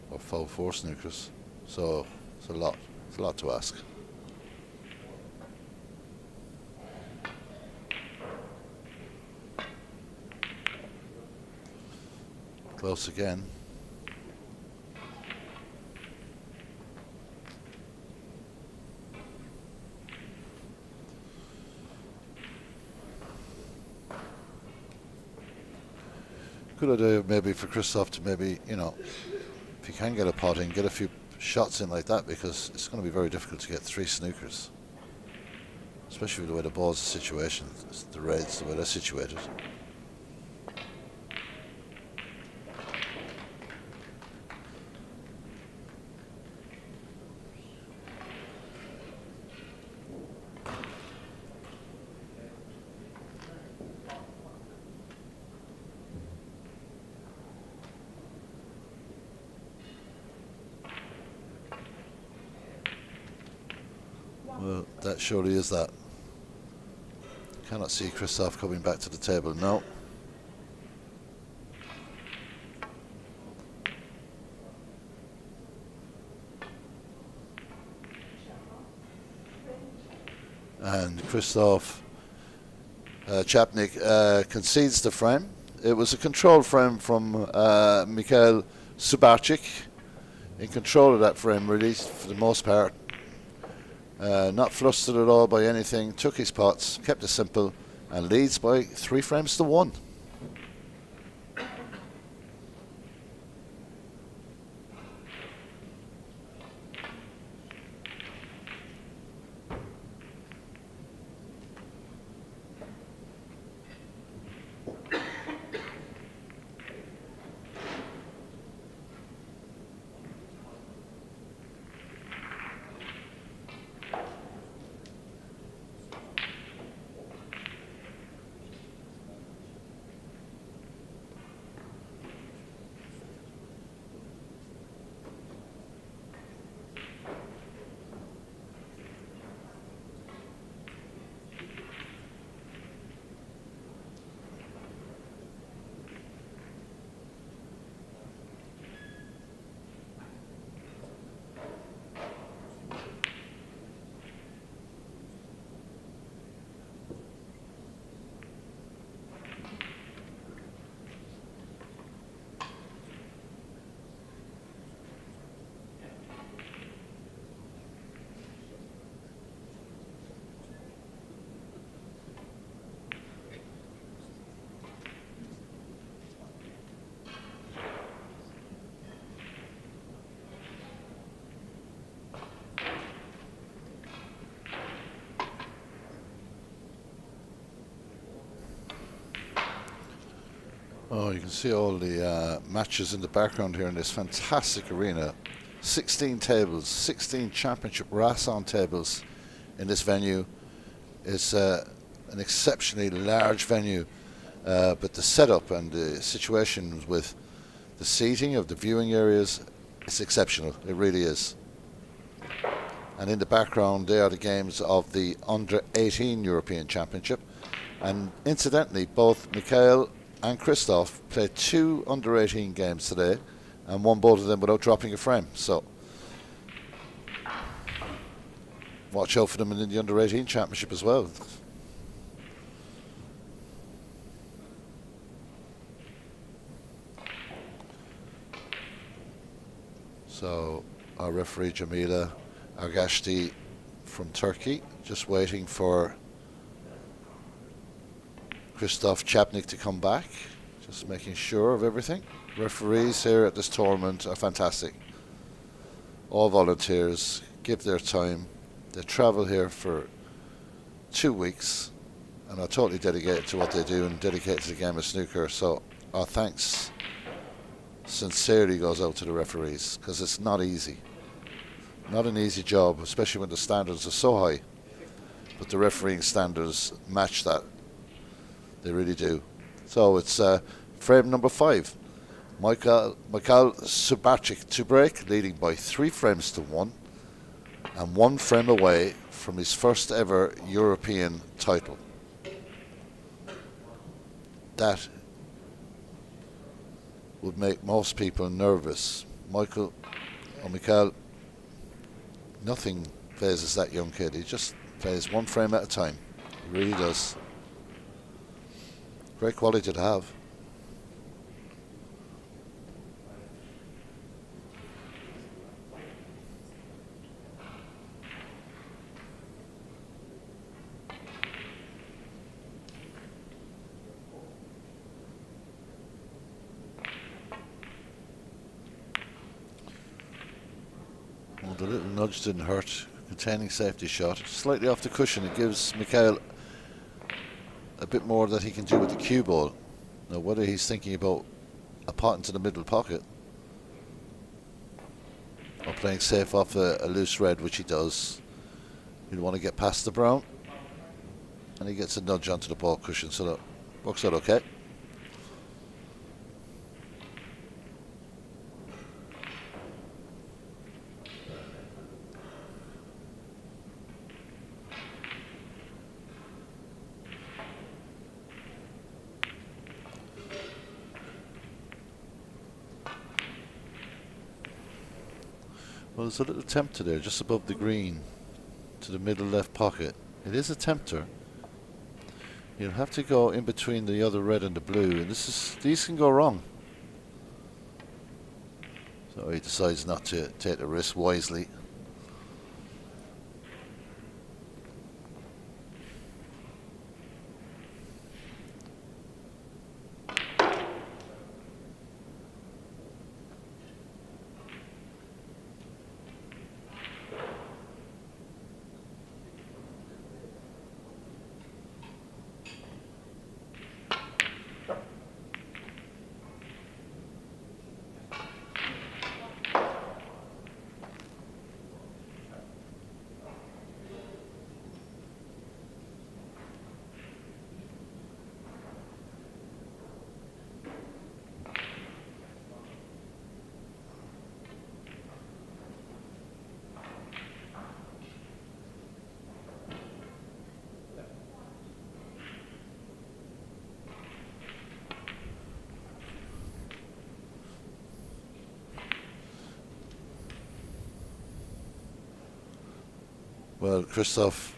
Or foul 4 snookers. So it's a lot. It's a lot to ask. Close again. Good idea maybe for Krzysztof to maybe, you know, if he can get a pot in, get a few shots in like that, because it's going to be very difficult to get 3 snookers. Especially with the way the ball's situation, the reds, the way they're situated. Well, that surely is that. Cannot see Krzysztof coming back to the table. No. And Krzysztof Chapnik concedes the frame. It was a controlled frame from Michał Szubarczyk. in control of that frame really for the most part. Not flustered at all by anything, took his pots, kept it simple, and leads by 3 frames to 1. Oh, you can see all the matches in the background here in this fantastic arena. 16 tables, 16 championship Rasson tables in this venue. It's an exceptionally large venue, but the setup and the situation with the seating of the viewing areas, it's exceptional. It really is. And in the background, they are the games of the Under-18 European Championship. And incidentally, both Michał and Krzysztof played 2 Under-18 games today and won both of them without dropping a frame. So watch out for them in the Under-18 Championship as well. So our referee Jamila Agashti from Turkey, just waiting for Krzysztof Czapnik to come back, just making sure of everything. Referees here at this tournament are fantastic. All volunteers, give their time. They travel here for 2 weeks and are totally dedicated to what they do and dedicated to the game of snooker. So our thanks sincerely goes out to the referees, because it's not easy. Not an easy job, especially when the standards are so high. But the refereeing standards match that. They really do. So it's frame number 5. Michał Szubarczyk to break, leading by 3 frames to 1 and 1 frame away from his first ever European title. That would make most people nervous. Michał, nothing phases that young kid. He just plays 1 frame at a time. He really does. Great quality to have. Well, the little nudge didn't hurt. Containing safety shot. Slightly off the cushion. It gives Michał a bit more that he can do with the cue ball. Now, whether he's thinking about a pot into the middle pocket or playing safe off a loose red, which he does, he'd want to get past the brown, and he gets a nudge onto the ball cushion, so that works out okay. Well, there's a little tempter there, just above the green, to the middle left pocket. It is a tempter. You'll have to go in between the other red and the blue, and these can go wrong. So he decides not to take the risk wisely. Well, Krzysztof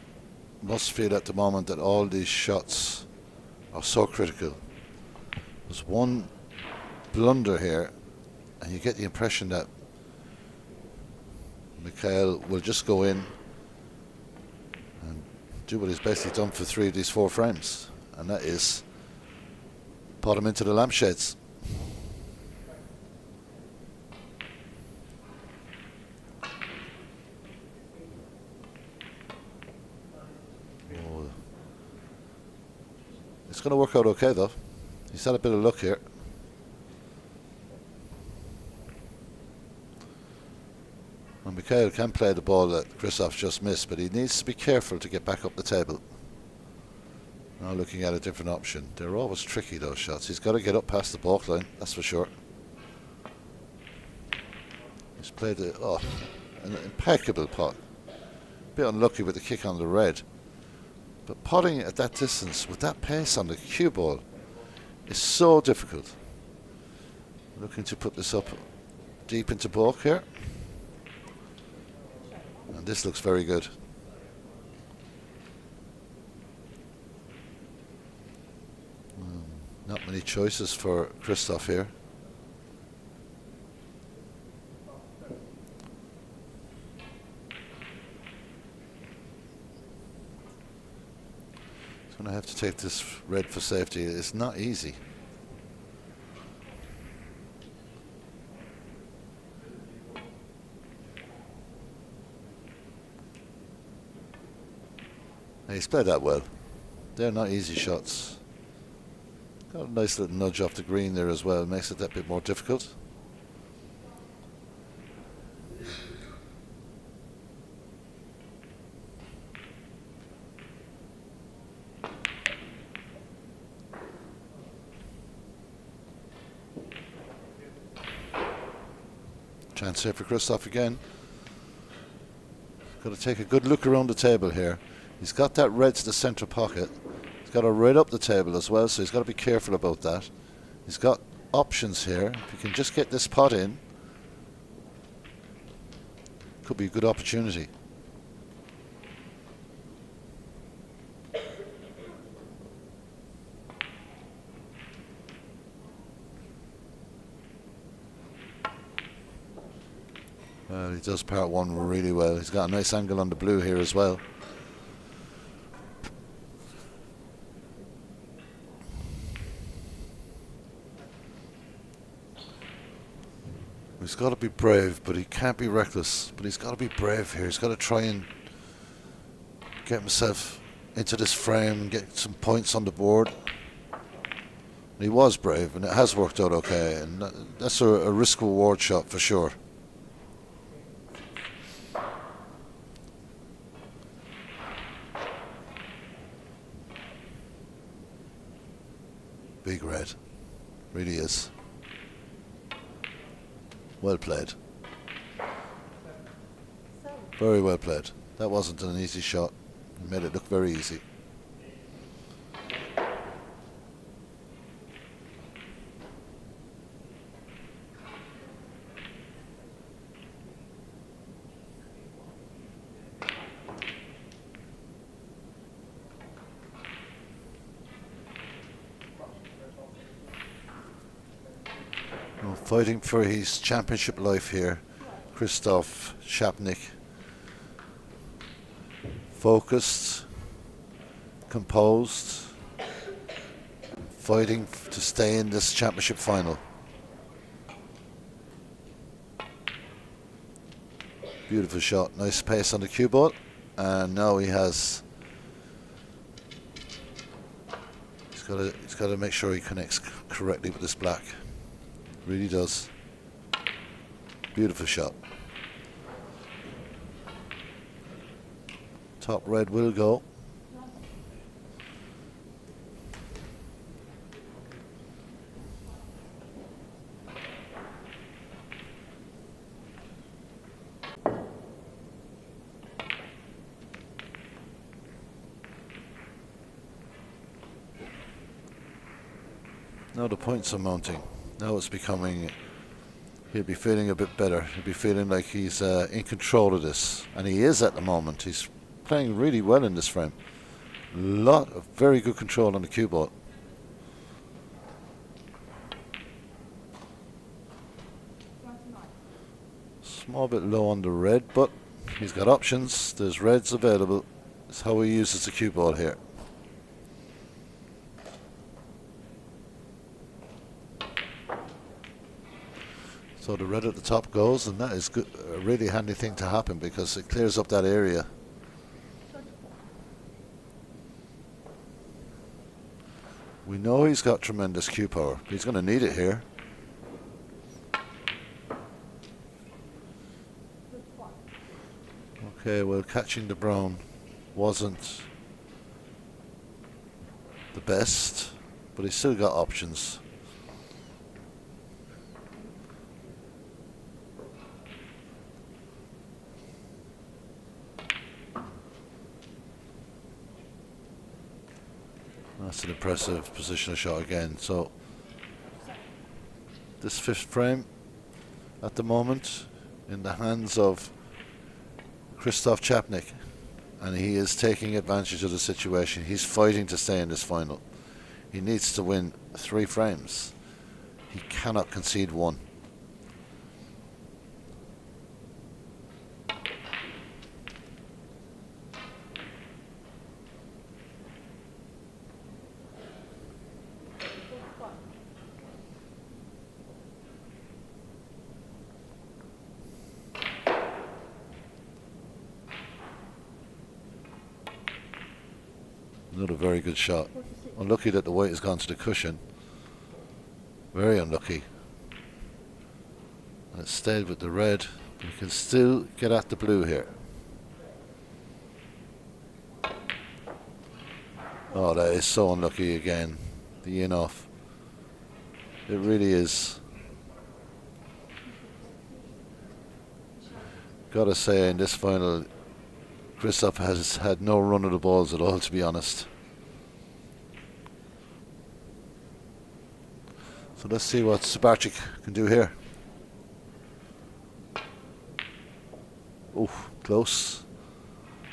must feel at the moment that all these shots are so critical. There's one blunder here, and you get the impression that Michał will just go in and do what he's basically done for 3 of these 4 frames, and that is pot him into the lampshades. It's going to work out okay though. He's had a bit of luck here. And Michał can play the ball that Krzysztof just missed, but he needs to be careful to get back up the table. Now looking at a different option. They're always tricky, those shots. He's got to get up past the baulk line, that's for sure. He's played an impeccable pot. Bit unlucky with the kick on the red. But potting at that distance with that pace on the cue ball is so difficult. Looking to put this up deep into baulk here. And this looks very good. Not many choices for Krzysztof here. He's going to have to take this red for safety. It's not easy. He's played that well. They're not easy shots. Got a nice little nudge off the green there as well. Makes it that bit more difficult. Chance here for Krzysztof again. Got to take a good look around the table here. He's got that red to the centre pocket. He's got a red up the table as well, so he's got to be careful about that. He's got options here. If he can just get this pot in, could be a good opportunity. Well, he does part one really well. He's got a nice angle on the blue here as well. He's got to be brave, but he can't be reckless. But he's got to be brave here. He's got to try and get himself into this frame and get some points on the board. And he was brave, and it has worked out okay. And that's a risk-reward shot for sure. Big red, really is. Well played. Very well played. That wasn't an easy shot. He made it look very easy. Fighting for his championship life here, Krzysztof Czapnik. Focused, composed, fighting to stay in this championship final. Beautiful shot, nice pace on the cue ball, and now he's got to make sure he connects correctly with this black. Really does. Beautiful shot. Top red will go. Now the points are mounting. Now it's becoming, he'll be feeling a bit better. He'll be feeling like he's in control of this. And he is at the moment. He's playing really well in this frame. Lot of very good control on the cue ball. Small bit low on the red, but he's got options. There's reds available. That's how he uses the cue ball here. So the red at the top goes, and that is good, a really handy thing to happen because it clears up that area. We know he's got tremendous cue power. He's going to need it here. Okay, well, catching the brown wasn't the best, but he's still got options. That's an impressive positional shot again. So this fifth frame at the moment in the hands of Krzysztof Czapnik, and he is taking advantage of the situation. He's fighting to stay in this final. He needs to win 3 frames. He cannot concede one. Another very good shot. Unlucky that the white has gone to the cushion. Very unlucky. And it stayed with the red. You can still get at the blue here. Oh, that is so unlucky again. The in off. It really is. Gotta say, in this final, Krzysztof has had no run of the balls at all, to be honest. So let's see what Subartic can do here. Oof, close.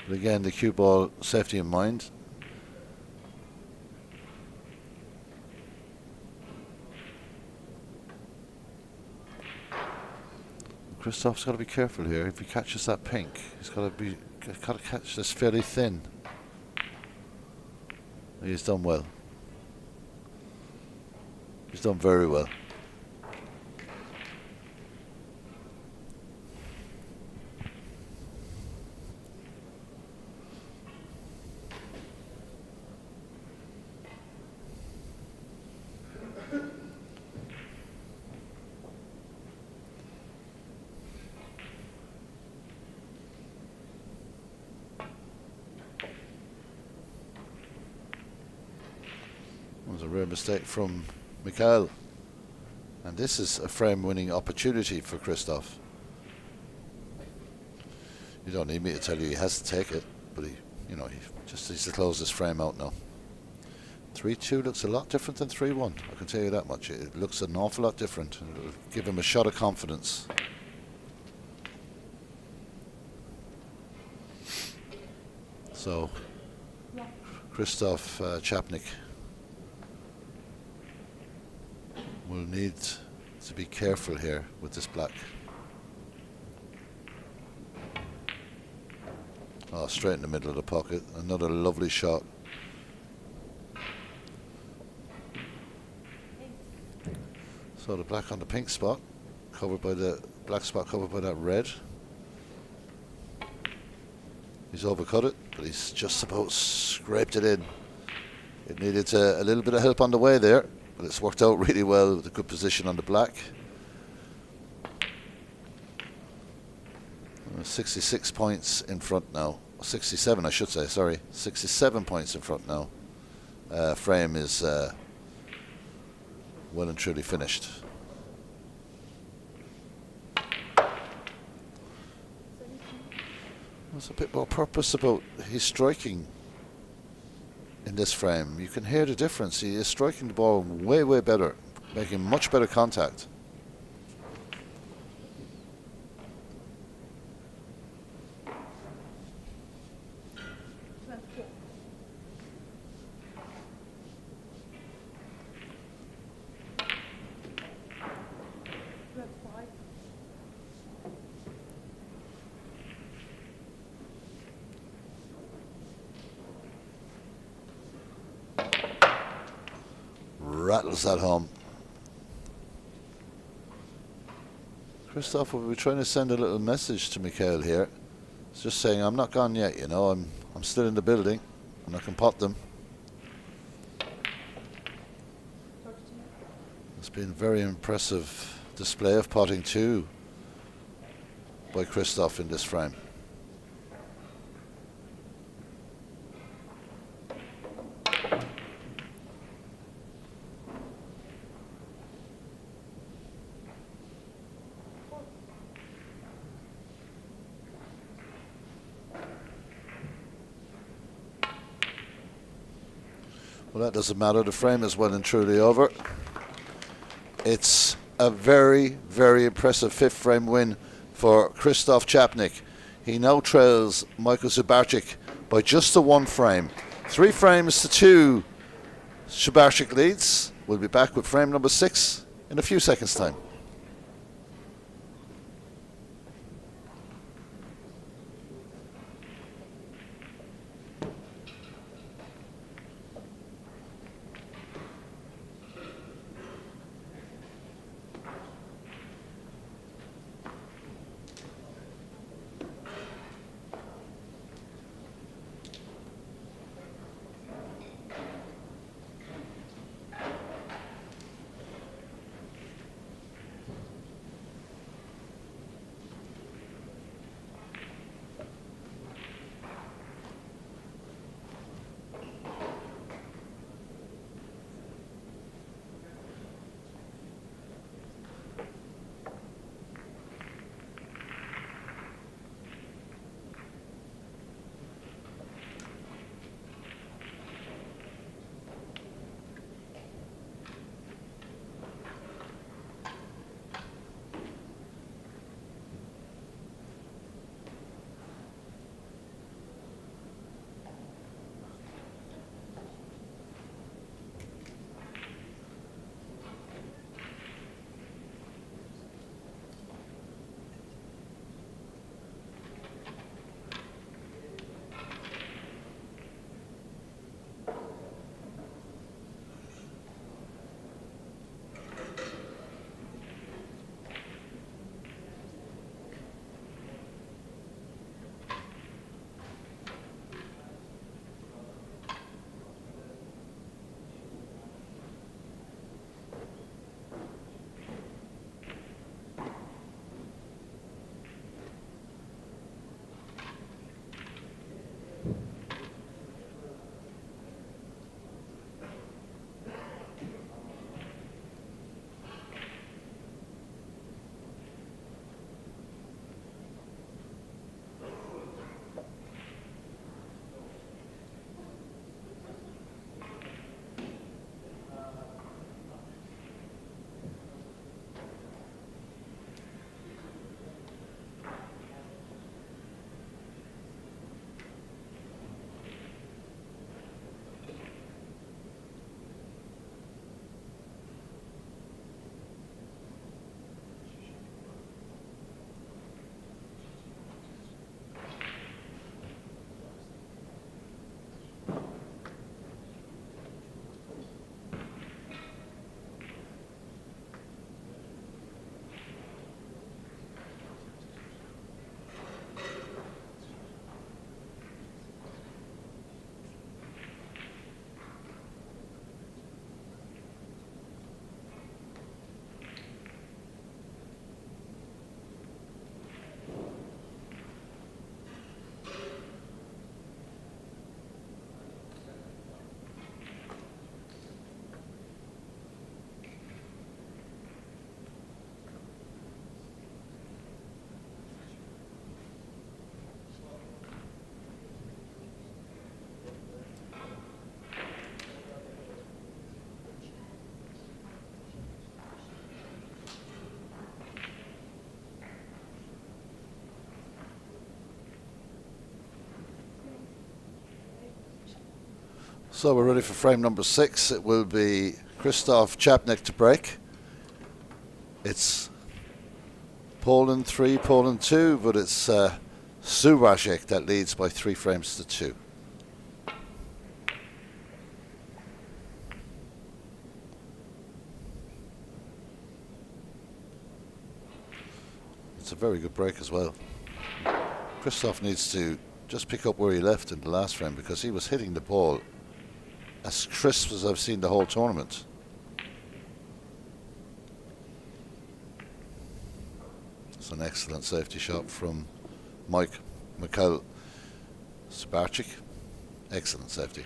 But again, the cue ball, safety in mind. Krzysztof's got to be careful here. If he catches that pink, he's got to catch this fairly thin. He's done well. He's done very well. Was a rare mistake from Michał, and this is a frame-winning opportunity for Krzysztof. You don't need me to tell you he has to take it, but he just needs to close this frame out now. 3-2 looks a lot different than 3-1. I can tell you that much. It looks an awful lot different, and it'll give him a shot of confidence. So, Krzysztof Czapnik will need to be careful here with this black. Oh, straight in the middle of the pocket. Another lovely shot. So the black on the pink spot, covered by the black spot, covered by that red. He's overcut it, but he's just about scraped it in. It needed a little bit of help on the way there, but it's worked out really well with a good position on the black. 66 points in front now. 67, I should say, sorry. 67 points in front now. Frame is well and truly finished. There's a bit more purpose about his striking in this frame. You can hear the difference. He is striking the ball way, way better, making much better contact. Rattles that home. Krzysztof will be trying to send a little message to Michał here. It's just saying, I'm not gone yet, you know, I'm still in the building and I can pot them. It's been a very impressive display of potting too by Krzysztof in this frame. Well, that doesn't matter. The frame is well and truly over. It's a very, very impressive fifth frame win for Krzysztof Czapnik. He now trails Michał Szubarczyk by just the one frame. 3 frames to 2. Szubarczyk leads. We'll be back with frame number 6 in a few seconds' time. So we're ready for frame number 6. It will be Krzysztof Czapnik to break. It's Poland 3, Poland 2, but it's Subartic that leads by 3 frames to 2. It's a very good break as well. Krzysztof needs to just pick up where he left in the last frame, because he was hitting the ball as crisp as I've seen the whole tournament. It's an excellent safety shot from Michał Szubarczyk. Excellent safety.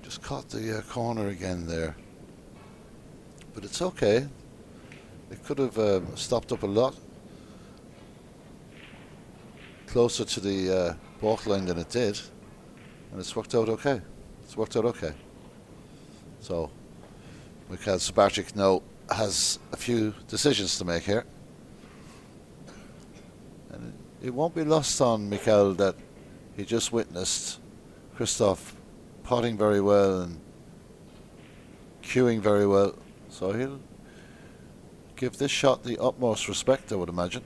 Just caught the corner again there. But it's okay. It could have stopped up a lot closer to the baulk line than it did, and it's worked out okay. It's worked out okay. So Michał Szubarczyk now has a few decisions to make here, and it won't be lost on Michał that he just witnessed Krzysztof potting very well and cueing very well, so he'll give this shot the utmost respect, I would imagine.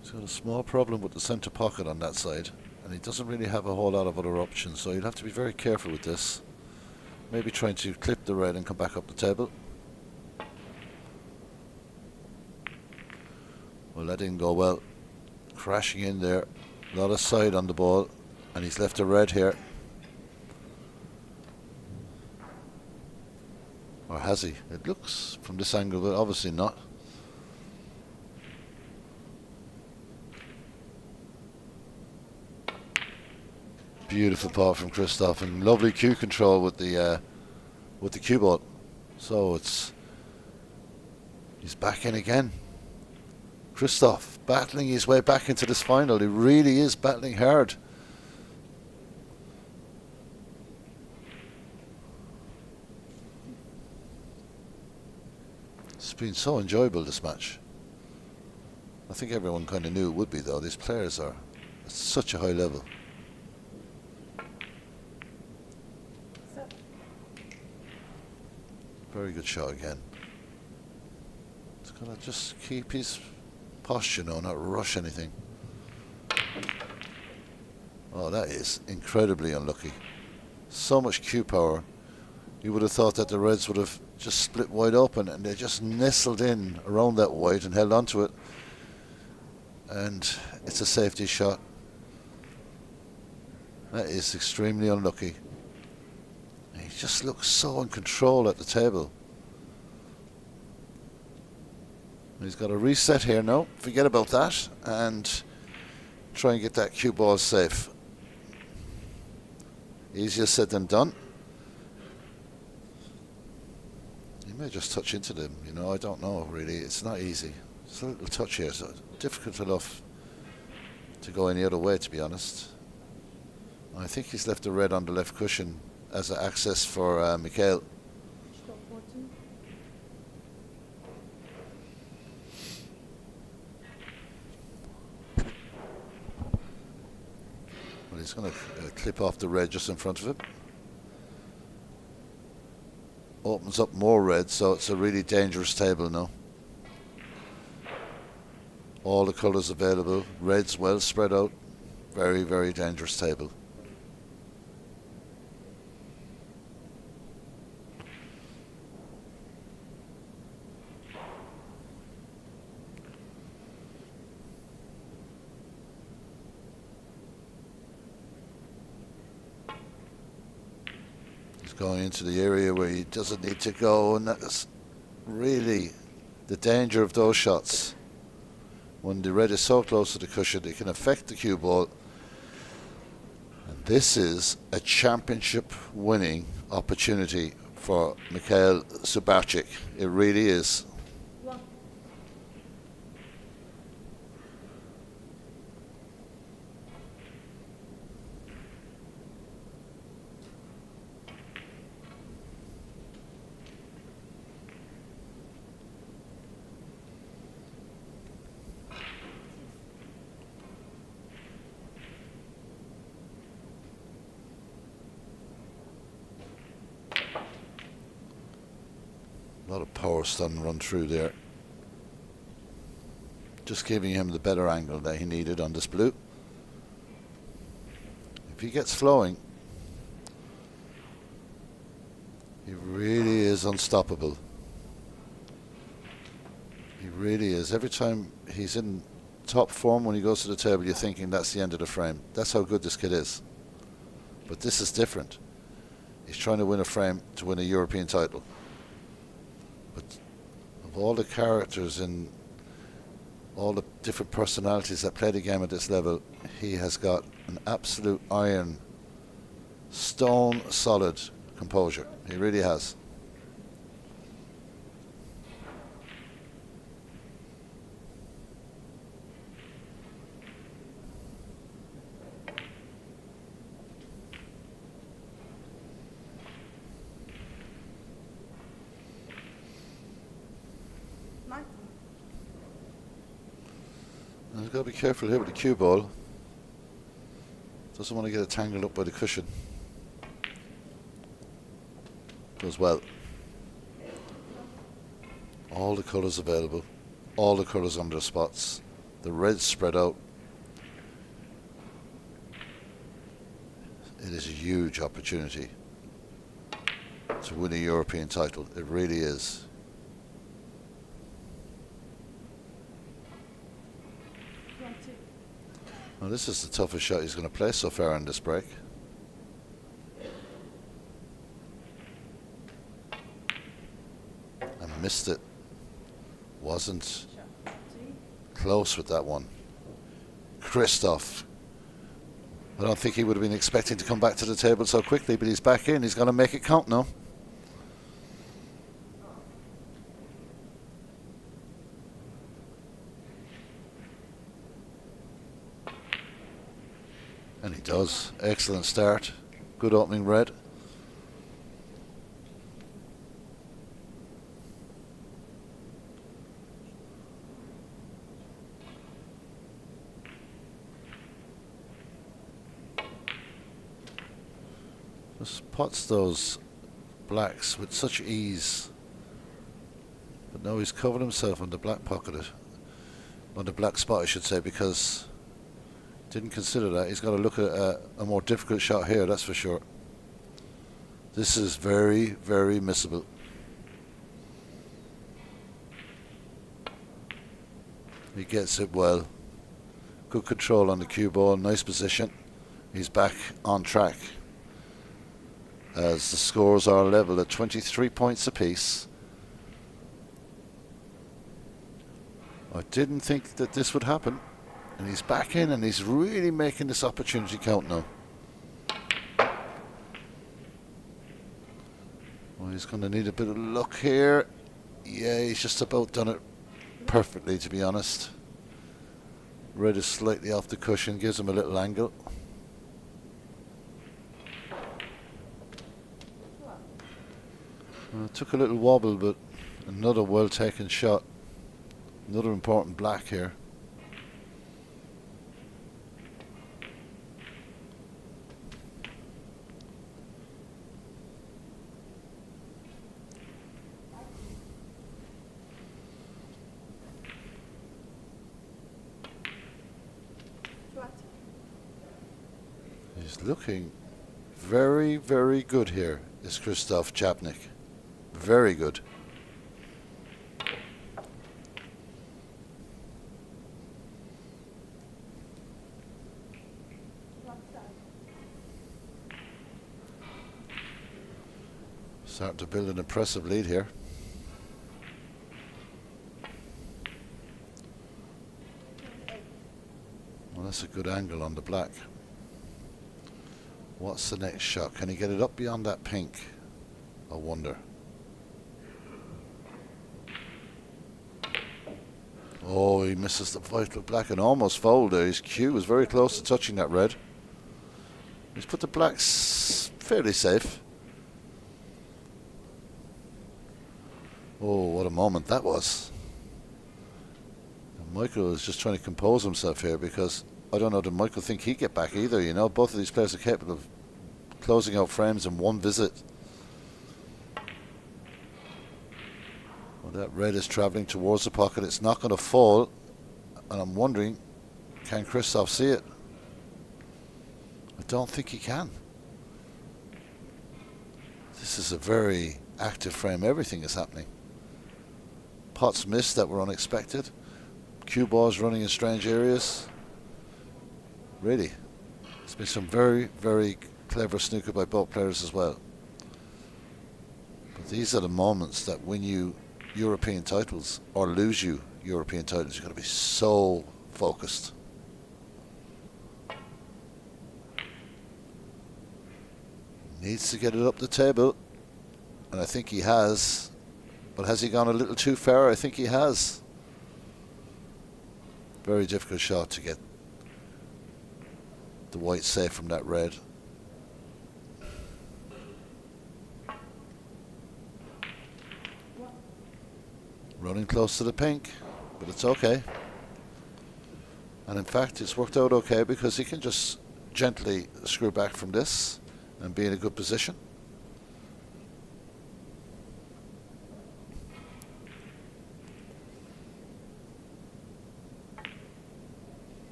He's got a small problem with the centre pocket on that side, and he doesn't really have a whole lot of other options, so you'll have to be very careful with this. Maybe trying to clip the red and come back up the table. Well, that didn't go well. Crashing in there, a lot of side on the ball, and he's left a red here. Or has he? It looks from this angle, but obviously not. Beautiful pot from Krzysztof, and lovely cue control with the cue ball. So he's back in again. Krzysztof battling his way back into this final. He really is battling hard. It's been so enjoyable, this match. I think everyone kind of knew it would be, though. These players are at such a high level. Very good shot again. He's got to just keep his posture now, not rush anything. Oh, that is incredibly unlucky. So much cue power. You would have thought that the reds would have just split wide open, and they just nestled in around that white and held onto it. And it's a safety shot. That is extremely unlucky. He just looks so in control at the table. He's got a reset here now. Forget about that and try and get that cue ball safe. Easier said than done. He may just touch into them, you know, I don't know really. It's not easy. It's a little touch here, so difficult enough to go any other way, to be honest. I think he's left the red on the left cushion as an access for Michał. Well, he's going to clip off the red just in front of him. Opens up more red, so it's a really dangerous table now. All the colours available. Red's well spread out. Very, very dangerous table. Going into the area where he doesn't need to go, and that's really the danger of those shots. When the red is so close to the cushion, it can affect the cue ball. And this is a championship winning opportunity for Michał Szubarczyk. It really is. A lot of power stun run through there. Just giving him the better angle that he needed on this blue. If he gets flowing, he really is unstoppable. He really is. Every time he's in top form when he goes to the table, you're thinking that's the end of the frame. That's how good this kid is. But this is different. He's trying to win a frame to win a European title. But of all the characters and all the different personalities that play the game at this level, he has got an absolute iron, stone solid composure. He really has. I've got to be careful here with the cue ball. Doesn't want to get it tangled up by the cushion. Goes well. All the colours available. All the colours on their spots. The reds spread out. It is a huge opportunity to win a European title. It really is. Well, this is the toughest shot he's going to play so far in this break. And missed it. Wasn't close with that one. Krzysztof. I don't think he would have been expecting to come back to the table so quickly, but he's back in. He's going to make it count now. And he does. Excellent start. Good opening red. Just pots those blacks with such ease. But now he's covered himself on the black pocket, on the black spot I should say, because didn't consider that. He's got to look at a more difficult shot here, that's for sure. This is very, very missable. He gets it well. Good control on the cue ball, nice position. He's back on track as the scores are level at 23 points apiece. I didn't think that this would happen. And he's back in and he's really making this opportunity count now. Well, he's going to need a bit of luck here. Yeah, he's just about done it perfectly, to be honest. Red is slightly off the cushion, gives him a little angle. Took a little wobble, but another well taken shot. Another important black here. He's looking very, very good here, is Krzysztof Czapnik. Very good. Starting to build an impressive lead here. Well, that's a good angle on the black. What's the next shot? Can he get it up beyond that pink? I wonder. Oh, he misses the vital black and almost fouled there. His cue was very close to touching that red. He's put the blacks fairly safe. Oh, what a moment that was. And Michael is just trying to compose himself here, because I don't know, did Michael think he'd get back either, you know? Both of these players are capable of closing out frames in one visit. Well, that red is travelling towards the pocket. It's not going to fall. And I'm wondering, can Krzysztof see it? I don't think he can. This is a very active frame. Everything is happening. Pots missed that were unexpected. Cue balls running in strange areas. Really, it's been some very, very clever snooker by both players as well. But these are the moments that win you European titles or lose you European titles. You've got to be so focused. Needs to get it up the table, and I think he has. But has he gone a little too far? I think he has. Very difficult shot to get the white safe from that red. Running close to the pink, but it's okay. And in fact, it's worked out okay because he can just gently screw back from this and be in a good position.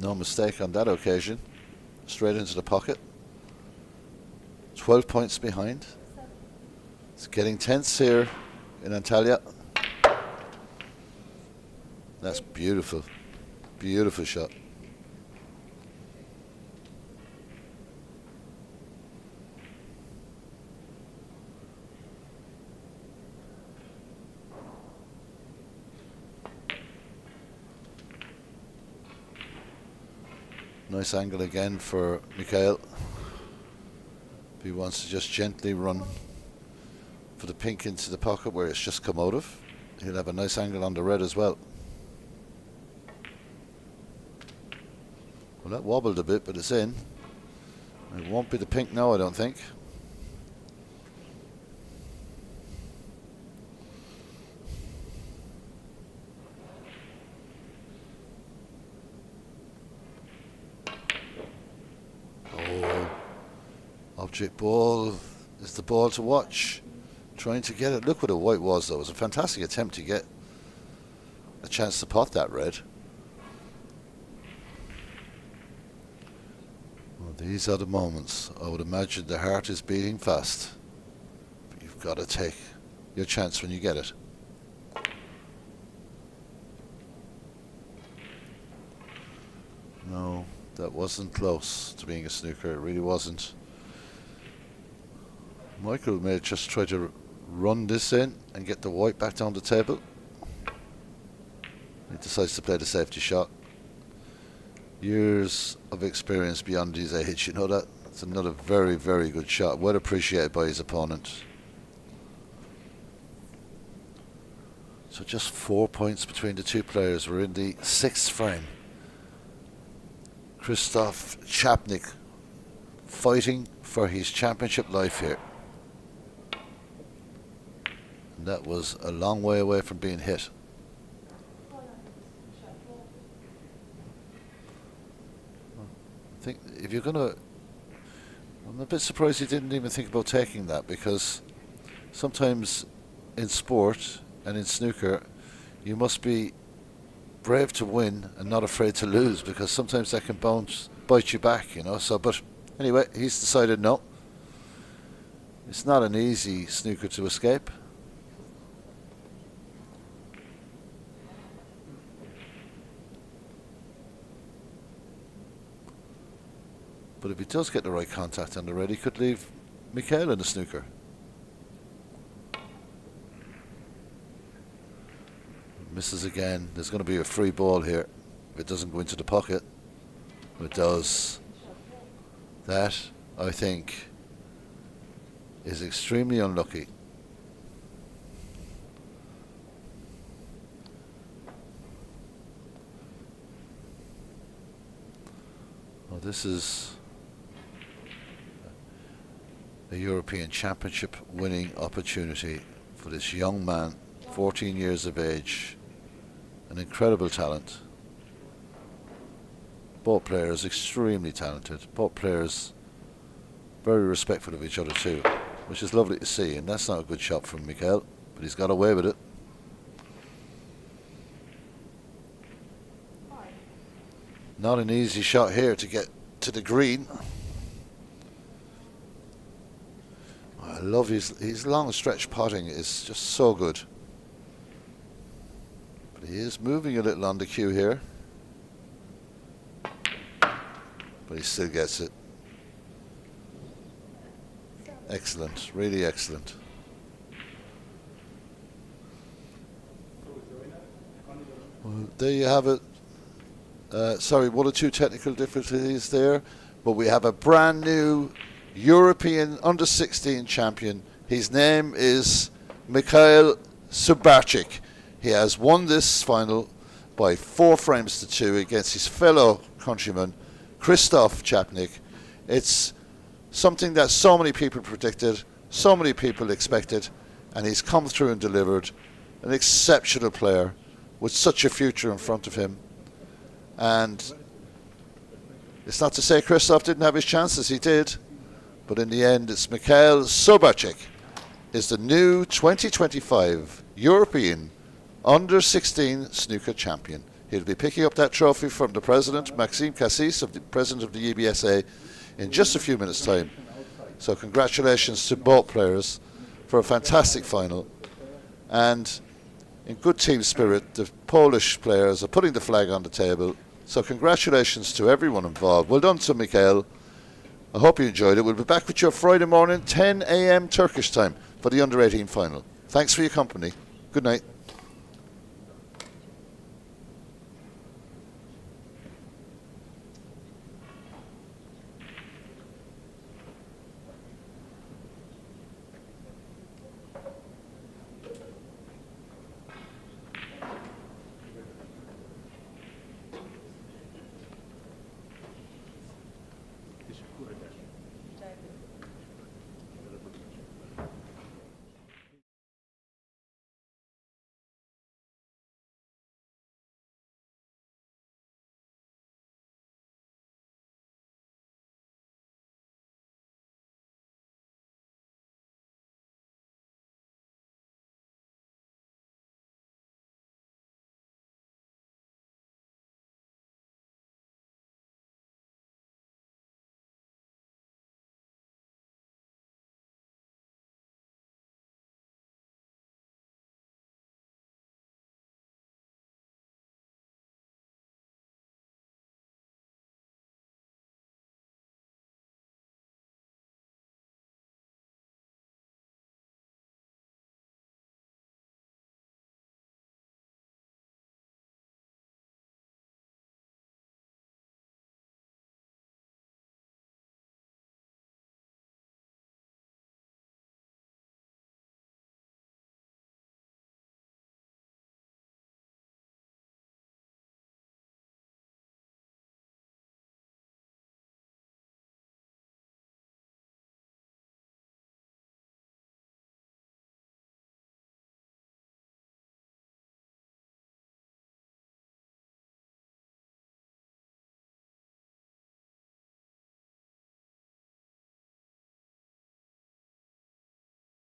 No mistake on that occasion. Straight into the pocket. 12 points behind. It's getting tense here in Antalya. That's beautiful. Beautiful shot. Nice angle again for Michał. If he wants to just gently run for the pink into the pocket where it's just come out of, he'll have a nice angle on the red as well. Well, that wobbled a bit, but it's in. It won't be the pink now, I don't think. Object ball is the ball to watch. Trying to get it. Look what the white was though. It was a fantastic attempt to get a chance to pot that red. Well, these are the moments. I would imagine the heart is beating fast. But you've got to take your chance when you get it. No, that wasn't close to being a snooker. It really wasn't. Michael may just try to run this in and get the white back down the table. He decides to play the safety shot. Years of experience beyond his age, you know that. It's another very, very good shot. Well appreciated by his opponent. So just 4 points between the two players. We're in the 6th frame. Krzysztof Czapnik fighting for his championship life here. And that was a long way away from being hit. I think if you're gonna, I'm a bit surprised he didn't even think about taking that, because sometimes in sport and in snooker you must be brave to win and not afraid to lose, because sometimes that can bite you back, you know. So, but anyway, he's decided no. It's not an easy snooker to escape. But if he does get the right contact on the red, he could leave Michał in the snooker. Misses again. There's going to be a free ball here if it doesn't go into the pocket. It does. That, I think, is extremely unlucky. Well, this is a European Championship winning opportunity for this young man, 14 years of age, an incredible talent. Both players extremely talented, both players very respectful of each other too, which is lovely to see. And that's not a good shot from Michał, But he's got away with it. Not an easy shot here to get to the green. I love his long stretch putting is just so good. But he is moving a little on the cue here. But he still gets it. Excellent, really excellent. Well, there you have it. Sorry, one or two technical difficulties there, but we have a brand new European under-16 champion. His name is Michał Szubarczyk. He has won this final by 4 frames to 2 against his fellow countryman Krzysztof Czapnik. It's something that so many people predicted, so many people expected, and he's come through and delivered. An exceptional player with such a future in front of him. And it's not to say Krzysztof didn't have his chances, he did. But in the end, it's Michał Szubarczyk is the new 2025 European under-16 snooker champion. He'll be picking up that trophy from the president, Maxime Cassis, the president of the EBSA, in just a few minutes' time. So congratulations to both players for a fantastic final. And in good team spirit, the Polish players are putting the flag on the table. So congratulations to everyone involved. Well done to Michał. I hope you enjoyed it. We'll be back with you Friday morning, 10 a.m. Turkish time for the under-18 final. Thanks for your company. Good night.